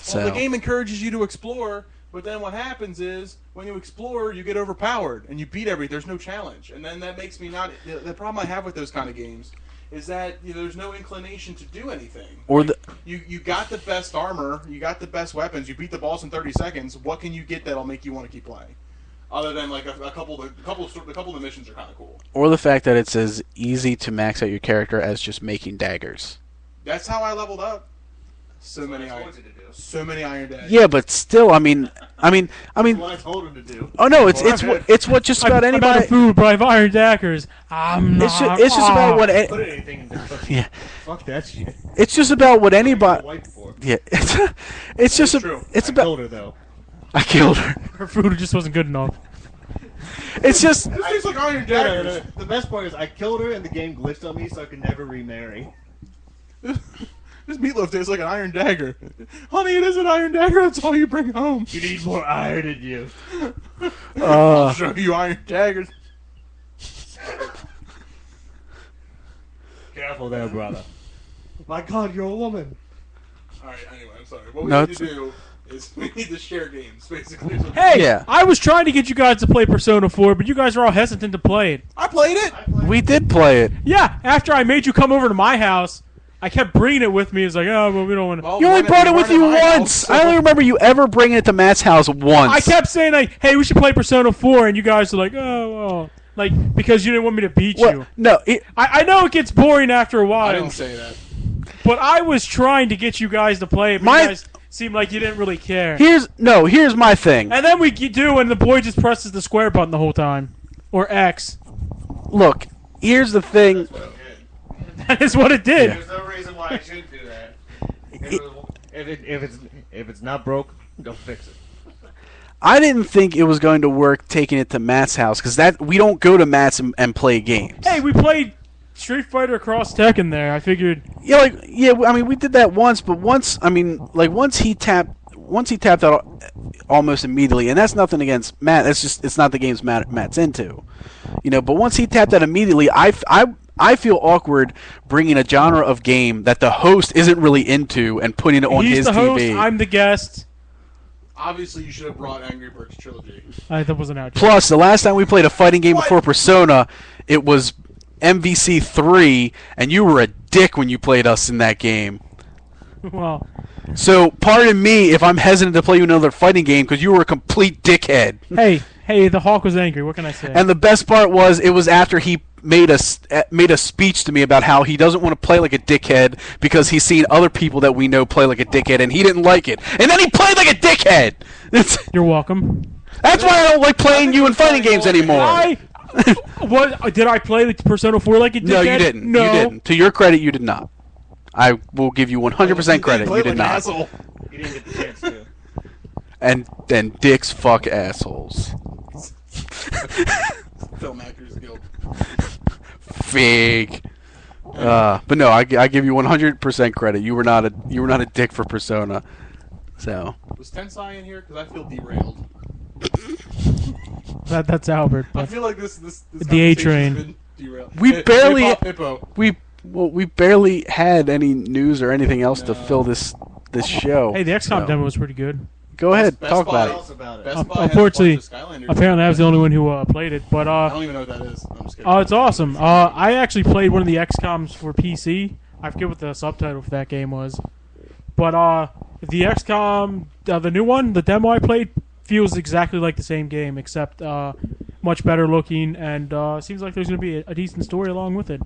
So Well, the game encourages you to explore, but then what happens is when you explore, you get overpowered and you beat everything. There's no challenge, and then that makes me not. The problem I have with those kind of games is that there's no inclination to do anything. Or Like, you got the best armor, you got the best weapons, you beat the boss in 30 seconds. What can you get that'll make you want to keep playing? Other than like a couple of the missions are kind of cool. or the fact that it's as easy to max out your character as just making daggers. That's how I leveled up. So many iron daggers. Yeah, but still, I mean. What I told him to do. Oh no, it's what just about I'm out anybody. of food, but I've iron daggers. I'm not. It's just about what. Put anything in there. Yeah, Fuck that shit. it's just about what anybody. Wife for. Yeah, it's just true. it's I about. told her though. I killed her. Her food just wasn't good enough. It's just. This tastes like iron No, daggers. the best part is I killed her and the game glitched on me, so I could never remarry. This meatloaf tastes like an iron dagger. Honey, it is an iron dagger. That's all you bring home. You need more iron in you. I'll show you iron daggers. Careful there, brother. My God, you're a woman. Alright, anyway, I'm sorry. What we No, need to do is we need to share games, basically. Hey, Yeah. I was trying to get you guys to play Persona 4, but you guys are all hesitant to play it. I played it! We did play it. Yeah, after I made you come over to my house, I kept bringing it with me. It's like, oh, well, we don't want to. Well, You only weren't- brought it we with weren't you at my once. house, so- I only remember you ever bringing it to Matt's house once. I kept saying, like, hey, we should play Persona 4, and you guys are like, oh, well. Like, because you didn't want me to beat Well, you. no, I know it gets boring after a while. I didn't say that. But I was trying to get you guys to play it, but you guys seemed like you didn't really care. here's my thing. And then we do, and the boy just presses the square button the whole time. Or X. Look, here's the thing. That is what it did. There's no reason why I should do that. If it's not broke, don't fix it. I didn't think it was going to work taking it to Matt's house because we don't go to Matt's and play games. Hey, we played Street Fighter Cross Tekken there. I figured. Yeah, I mean, we did that once, but once he tapped out almost immediately, and that's nothing against Matt. That's just it's not the games Matt's into, But once he tapped out immediately, I feel awkward bringing a genre of game that the host isn't really into and putting it on He's his the host, TV. I'm the guest. Obviously, you should have brought Angry Birds Trilogy. That wasn't out. Plus, the last time we played a fighting game before Persona, it was MVC 3, and you were a dick when you played us in that game. Well, So, pardon me if I'm hesitant to play you another fighting game because you were a complete dickhead. hey, the Hawk was angry. What can I say? And the best part was, it was after he made a speech to me about how he doesn't want to play like a dickhead because he's seen other people that we know play like a dickhead, and he didn't like it. And then he played like a dickhead! You're welcome. That's why I don't like playing you in fighting games anymore. Did I play the Persona 4 like a dickhead? No, you didn't. No. You didn't. To your credit, you did not. I will give you 100% credit. You did not. Asshole. You didn't get the chance to. And dicks fuck assholes. Filmmakers Guild. Fake. But no, I give you 100% credit. You were not a dick for Persona. So Was Tensai in here? Because I feel derailed. That's Albert. I But feel like this The A Train. conversation's been derailed. We barely- Hippo. we barely had any news or anything else to fill this show. hey, the XCOM So, demo was pretty good. Go ahead, Best talk Buy. about Tell it. us about it. Best Buy Unfortunately, has a bunch of Skylanders. Apparently, I was the only one who played it. But I don't even know what that is. I'm just kidding. oh, it's awesome. I actually played one of the XCOMs for PC. I forget what the subtitle for that game was. But the XCOM, the new one, the demo I played, feels exactly like the same game, except much better looking, and seems like there's going to be a decent story along with it.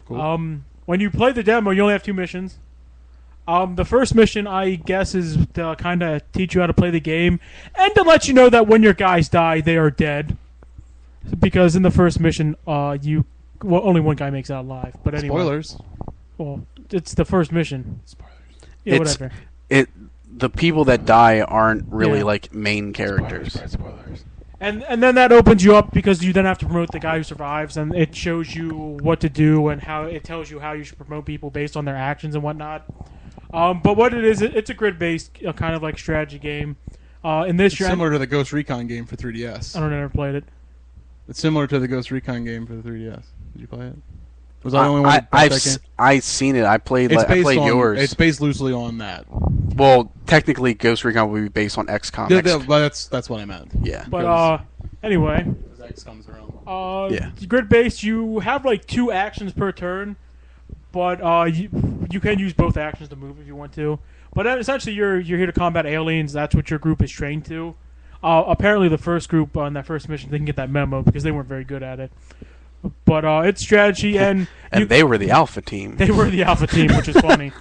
Cool. When you play the demo, you only have 2 missions. The first mission, I guess, is to kind of teach you how to play the game, and to let you know that when your guys die, they are dead. Because in the first mission, only one guy makes it out alive. But anyway, Spoilers. well, it's the first mission. Spoilers. Yeah, It's- whatever. The people that die aren't really Yeah. like main characters. Spoilers. And then that opens you up because you then have to promote the guy who survives, and it shows you what to do and how it tells you how you should promote people based on their actions and whatnot. But what it is, it's a grid-based kind of like strategy game. In this, It's you're similar to the Ghost Recon game for 3DS. I don't know, never played it. It's similar to the Ghost Recon game for the 3DS. Did you play it? Was I the only one who bought that game? I've seen it. I played It's I based played on, yours. It's based loosely on that. Well, technically, Ghost Recon would be based on XCOM. But that's what I meant. Yeah. But anyway, Because XCOM's their own. Yeah. Grid-based, you have like 2 actions per turn, but you can use both actions to move if you want to. But then essentially, you're here to combat aliens. That's what your group is trained to. Apparently, the first group on that first mission didn't get that memo because they weren't very good at it. But it's strategy, and They were the alpha team. they were the alpha team, which is funny.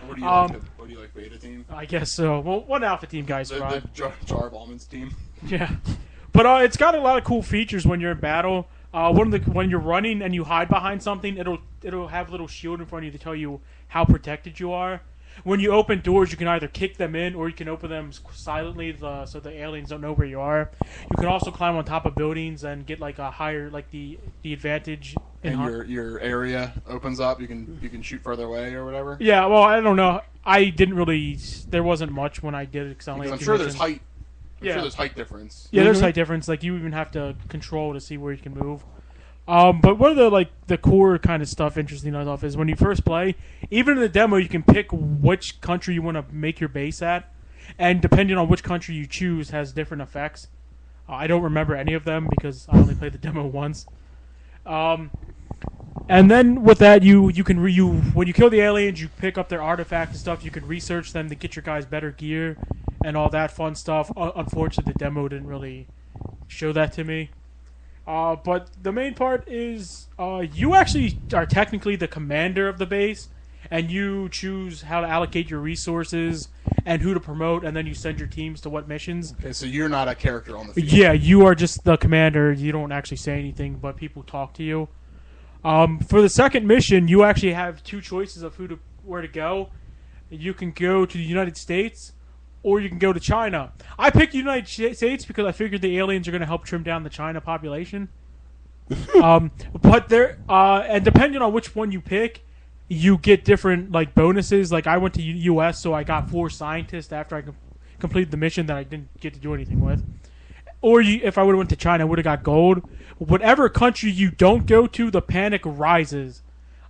What do you what do you like, Beta Team? I guess so. Well, one alpha team guy The survived. Jar of Almonds team. Yeah, but it's got a lot of cool features when you're in battle. When you're running and you hide behind something, it'll have a little shield in front of you to tell you how protected you are. When you open doors, you can either kick them in or you can open them silently, so the aliens don't know where you are. You can also climb on top of buildings and get like a higher, like the advantage. And your area opens up. You can shoot further away or whatever. Yeah, well, I don't know. I didn't really. There wasn't much when I did it. Because I'm sure there's height. I'm Yeah. sure there's height difference. Yeah, there's height difference. Like you even have to control to see where you can move. But one of the core kind of stuff, interesting enough, is when you first play, even in the demo, you can pick which country you want to make your base at, and depending on which country you choose, has different effects. I don't remember any of them because I only played the demo once. And then with that, you can when you kill the aliens, you pick up their artifacts and stuff. You can research them to get your guys better gear and all that fun stuff. Unfortunately, the demo didn't really show that to me. But the main part is you actually are technically the commander of the base, and you choose how to allocate your resources and who to promote, and then you send your teams to what missions. Okay, so you're not a character on the field. Yeah, you are just the commander. You don't actually say anything, but people talk to you. For the second mission, you actually have two choices of where to go. You can go to the United States, or you can go to China. I picked the United States because I figured the aliens are going to help trim down the China population. But and depending on which one you pick, you get different bonuses. Like I went to U.S., so I got 4 scientists after I completed the mission that I didn't get to do anything with. Or if I would have went to China, I would have got gold. Whatever country you don't go to, the panic rises.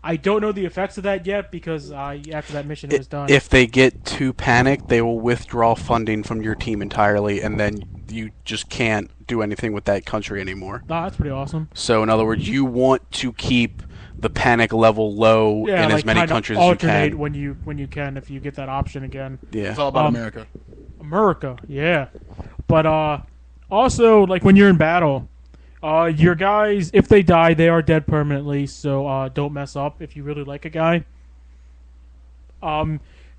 I don't know the effects of that yet because after that mission was done. If they get too panicked, they will withdraw funding from your team entirely, and then you just can't do anything with that country anymore. Nah, that's pretty awesome. So, in other words, you want to keep the panic level low in as many countries as you can. Alternate when you can, if you get that option again. Yeah, it's all about America. America, yeah. But also, when you're in battle, your guys, if they die, they are dead permanently, so don't mess up if you really like a guy.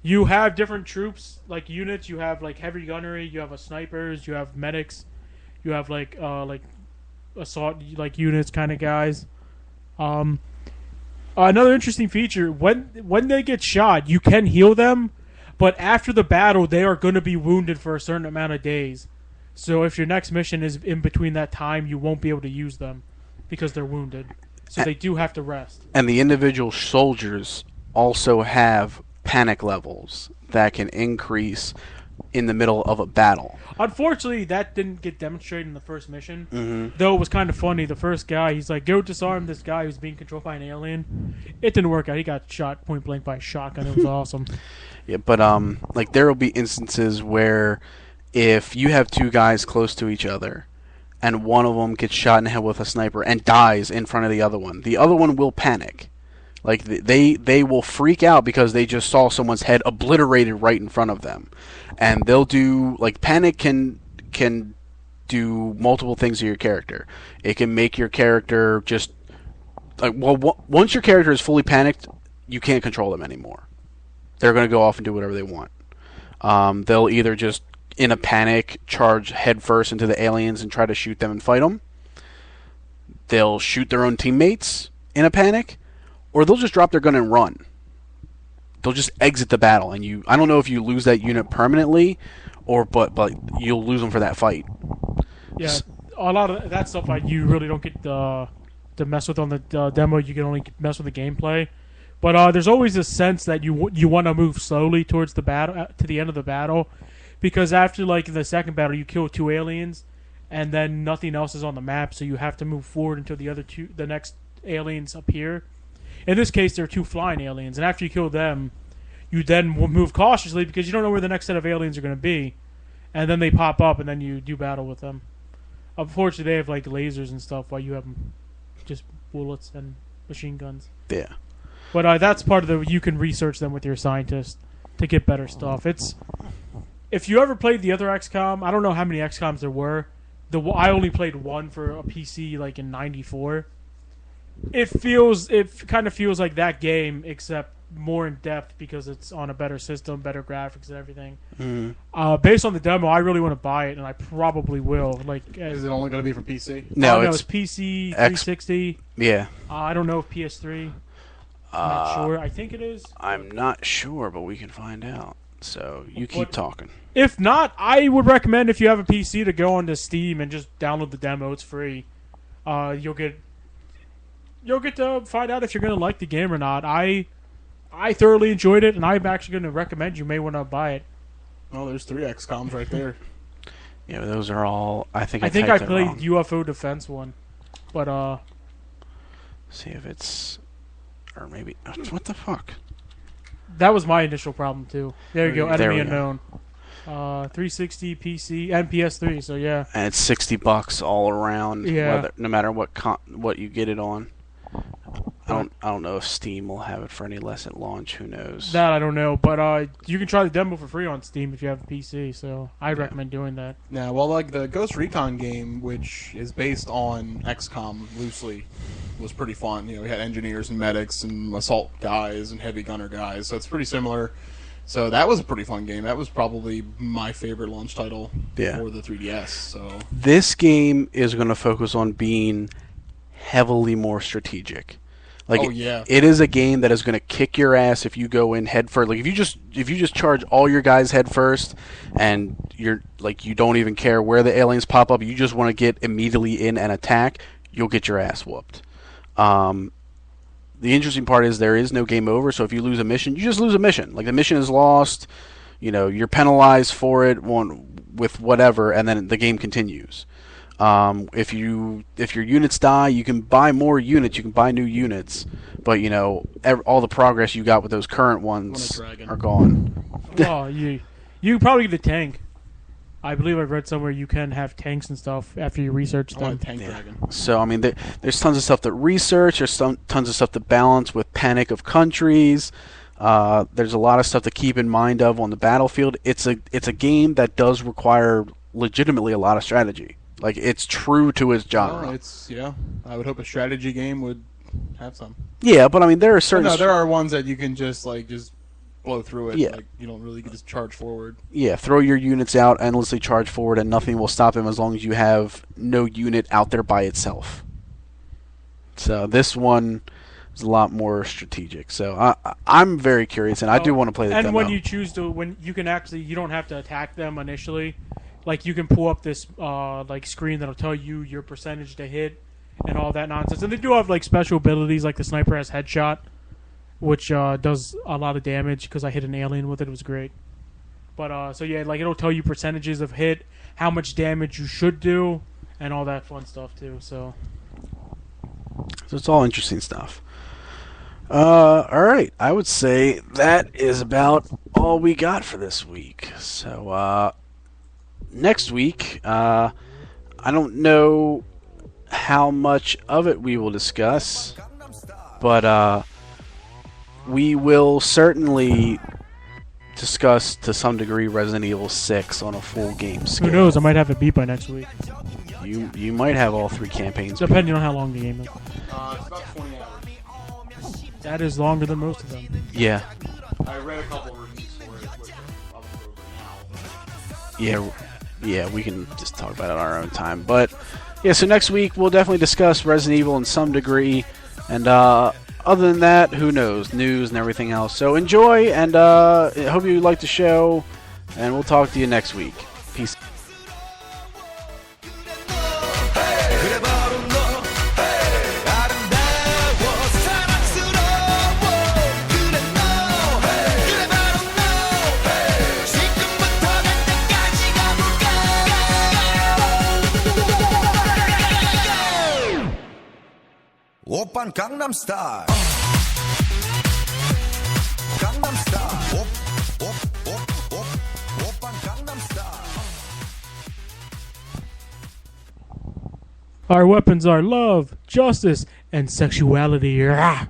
You have different troops, units. You have heavy gunnery, you have snipers, you have medics, you have assault units kind of guys. Another interesting feature, when they get shot, you can heal them, but after the battle, they are going to be wounded for a certain amount of days. So if your next mission is in between that time, you won't be able to use them because they're wounded. So they do have to rest. And the individual soldiers also have panic levels that can increase in the middle of a battle. Unfortunately, that didn't get demonstrated in the first mission. Though it was kind of funny. The first guy, he's like, go disarm this guy who's being controlled by an alien. It didn't work out. He got shot point blank by a shotgun. It was awesome. Yeah, but there will be instances where if you have 2 guys close to each other and one of them gets shot in the head with a sniper and dies in front of the other one will panic. They will freak out because they just saw someone's head obliterated right in front of them. And they'll do, panic can do multiple things to your character. It can make your character just, once your character is fully panicked, you can't control them anymore. They're going to go off and do whatever they want. They'll either just, in a panic, charge headfirst into the aliens and try to shoot them and fight them. They'll shoot their own teammates in a panic, or they'll just drop their gun and run. They'll just exit the battle, and I don't know if you lose that unit permanently, but you'll lose them for that fight. Yeah, a lot of that stuff you really don't get to mess with on the demo. You can only mess with the gameplay. But there's always a sense that you want to move slowly towards the battle, to the end of the battle, because after the second battle, you kill 2 aliens, and then nothing else is on the map, so you have to move forward until the next aliens appear. In this case, there are 2 flying aliens, and after you kill them, you then move cautiously because you don't know where the next set of aliens are going to be, and then they pop up, and then you do battle with them. Unfortunately, they have lasers and stuff, while you have just bullets and machine guns. Yeah. But that's part of you can research them with your scientists to get better stuff. If you ever played the other XCOM, I don't know how many XCOMs there were. I only played one for a PC in '94. It kind of feels like that game, except more in depth because it's on a better system, better graphics and everything. Based on the demo, I really want to buy it, and I probably will. Is it only going to be for PC? No, it's PC 360. Yeah. I don't know if PS3. I'm not sure. I think it is. I'm not sure, but we can find out. So you keep talking. If not, I would recommend if you have a PC to go onto Steam and just download the demo. It's free. You'll get to find out if you're going to like the game or not. I thoroughly enjoyed it, and I'm actually going to recommend you may want to buy it. Oh, there's 3 XCOMs right there. Yeah, those are all. I think I played UFO Defense one, but See if it's, or maybe what the fuck? That was my initial problem too. There you go, There Enemy we go. Unknown. 360 PC and PS3. So yeah. And it's $60 all around. Yeah. No matter what you get it on. I don't know if Steam will have it for any less at launch. Who knows? That I don't know, but you can try the demo for free on Steam if you have a PC. So I'd recommend doing that. Yeah, well, like the Ghost Recon game, which is based on XCOM loosely, was pretty fun. You know, we had engineers and medics and assault guys and heavy gunner guys, so it's pretty similar. So that was a pretty fun game. That was probably my favorite launch title for the 3DS. So this game is going to focus on being heavily more strategic. Like, it is a game that is going to kick your ass if you go in head first. Like if you just charge all your guys head first, and you're like you don't even care where the aliens pop up, you just want to get immediately in and attack, you'll get your ass whooped. The interesting part is there is no game over. So if you lose a mission, you just lose a mission. Like the mission is lost, you're penalized for it with whatever, and then the game continues. If your units die, you can buy more units. You can buy new units, but all the progress you got with those current ones are gone. Oh, you probably get a tank. I believe I've read somewhere you can have tanks and stuff after you research them. Dragon. So I mean, there's tons of stuff to research. There's tons of stuff to balance with Panic of Countries. There's a lot of stuff to keep in mind on the battlefield. It's a game that does require legitimately a lot of strategy. Like, it's true to its genre. I would hope a strategy game would have some. Yeah, but I mean, there are certain... there are ones that you can just blow through it. Yeah. Like, you don't really get to charge forward. Yeah, throw your units out, endlessly charge forward, and nothing will stop them as long as you have no unit out there by itself. So this one is a lot more strategic. So I'm very curious, and I do want to play the demo. And when you choose to... when you can actually... you don't have to attack them initially. Like, you can pull up this screen that'll tell you your percentage to hit and all that nonsense. And they do have special abilities, like the sniper has headshot, which does a lot of damage because I hit an alien with it. It was great. But so yeah, it'll tell you percentages of hit, how much damage you should do, and all that fun stuff too. So it's all interesting stuff. All right, I would say that is about all we got for this week. So next week, I don't know how much of it we will discuss, but we will certainly discuss to some degree Resident Evil 6 on a full game scale. who knows? I might have it beat by next week, You might have all 3 campaigns. depending on how long the game is. It's about 20 hours. That is longer than most of them. Yeah. I read a couple reviews for it, which are up over now. Yeah, we can just talk about it on our own time. But yeah, so next week we'll definitely discuss Resident Evil in some degree, and other than that, who knows, news and everything else. So enjoy, and I hope you like the show, and we'll talk to you next week. Peace. 그래 바로 너 아름다워 사랑스러워 그래 너 그래 바로 너 지금부터 갈 때까지 가볼까 오빤 강남스타일 강남스타일 오빤 강남스타일 Our weapons are love, justice, and sexuality. Rah!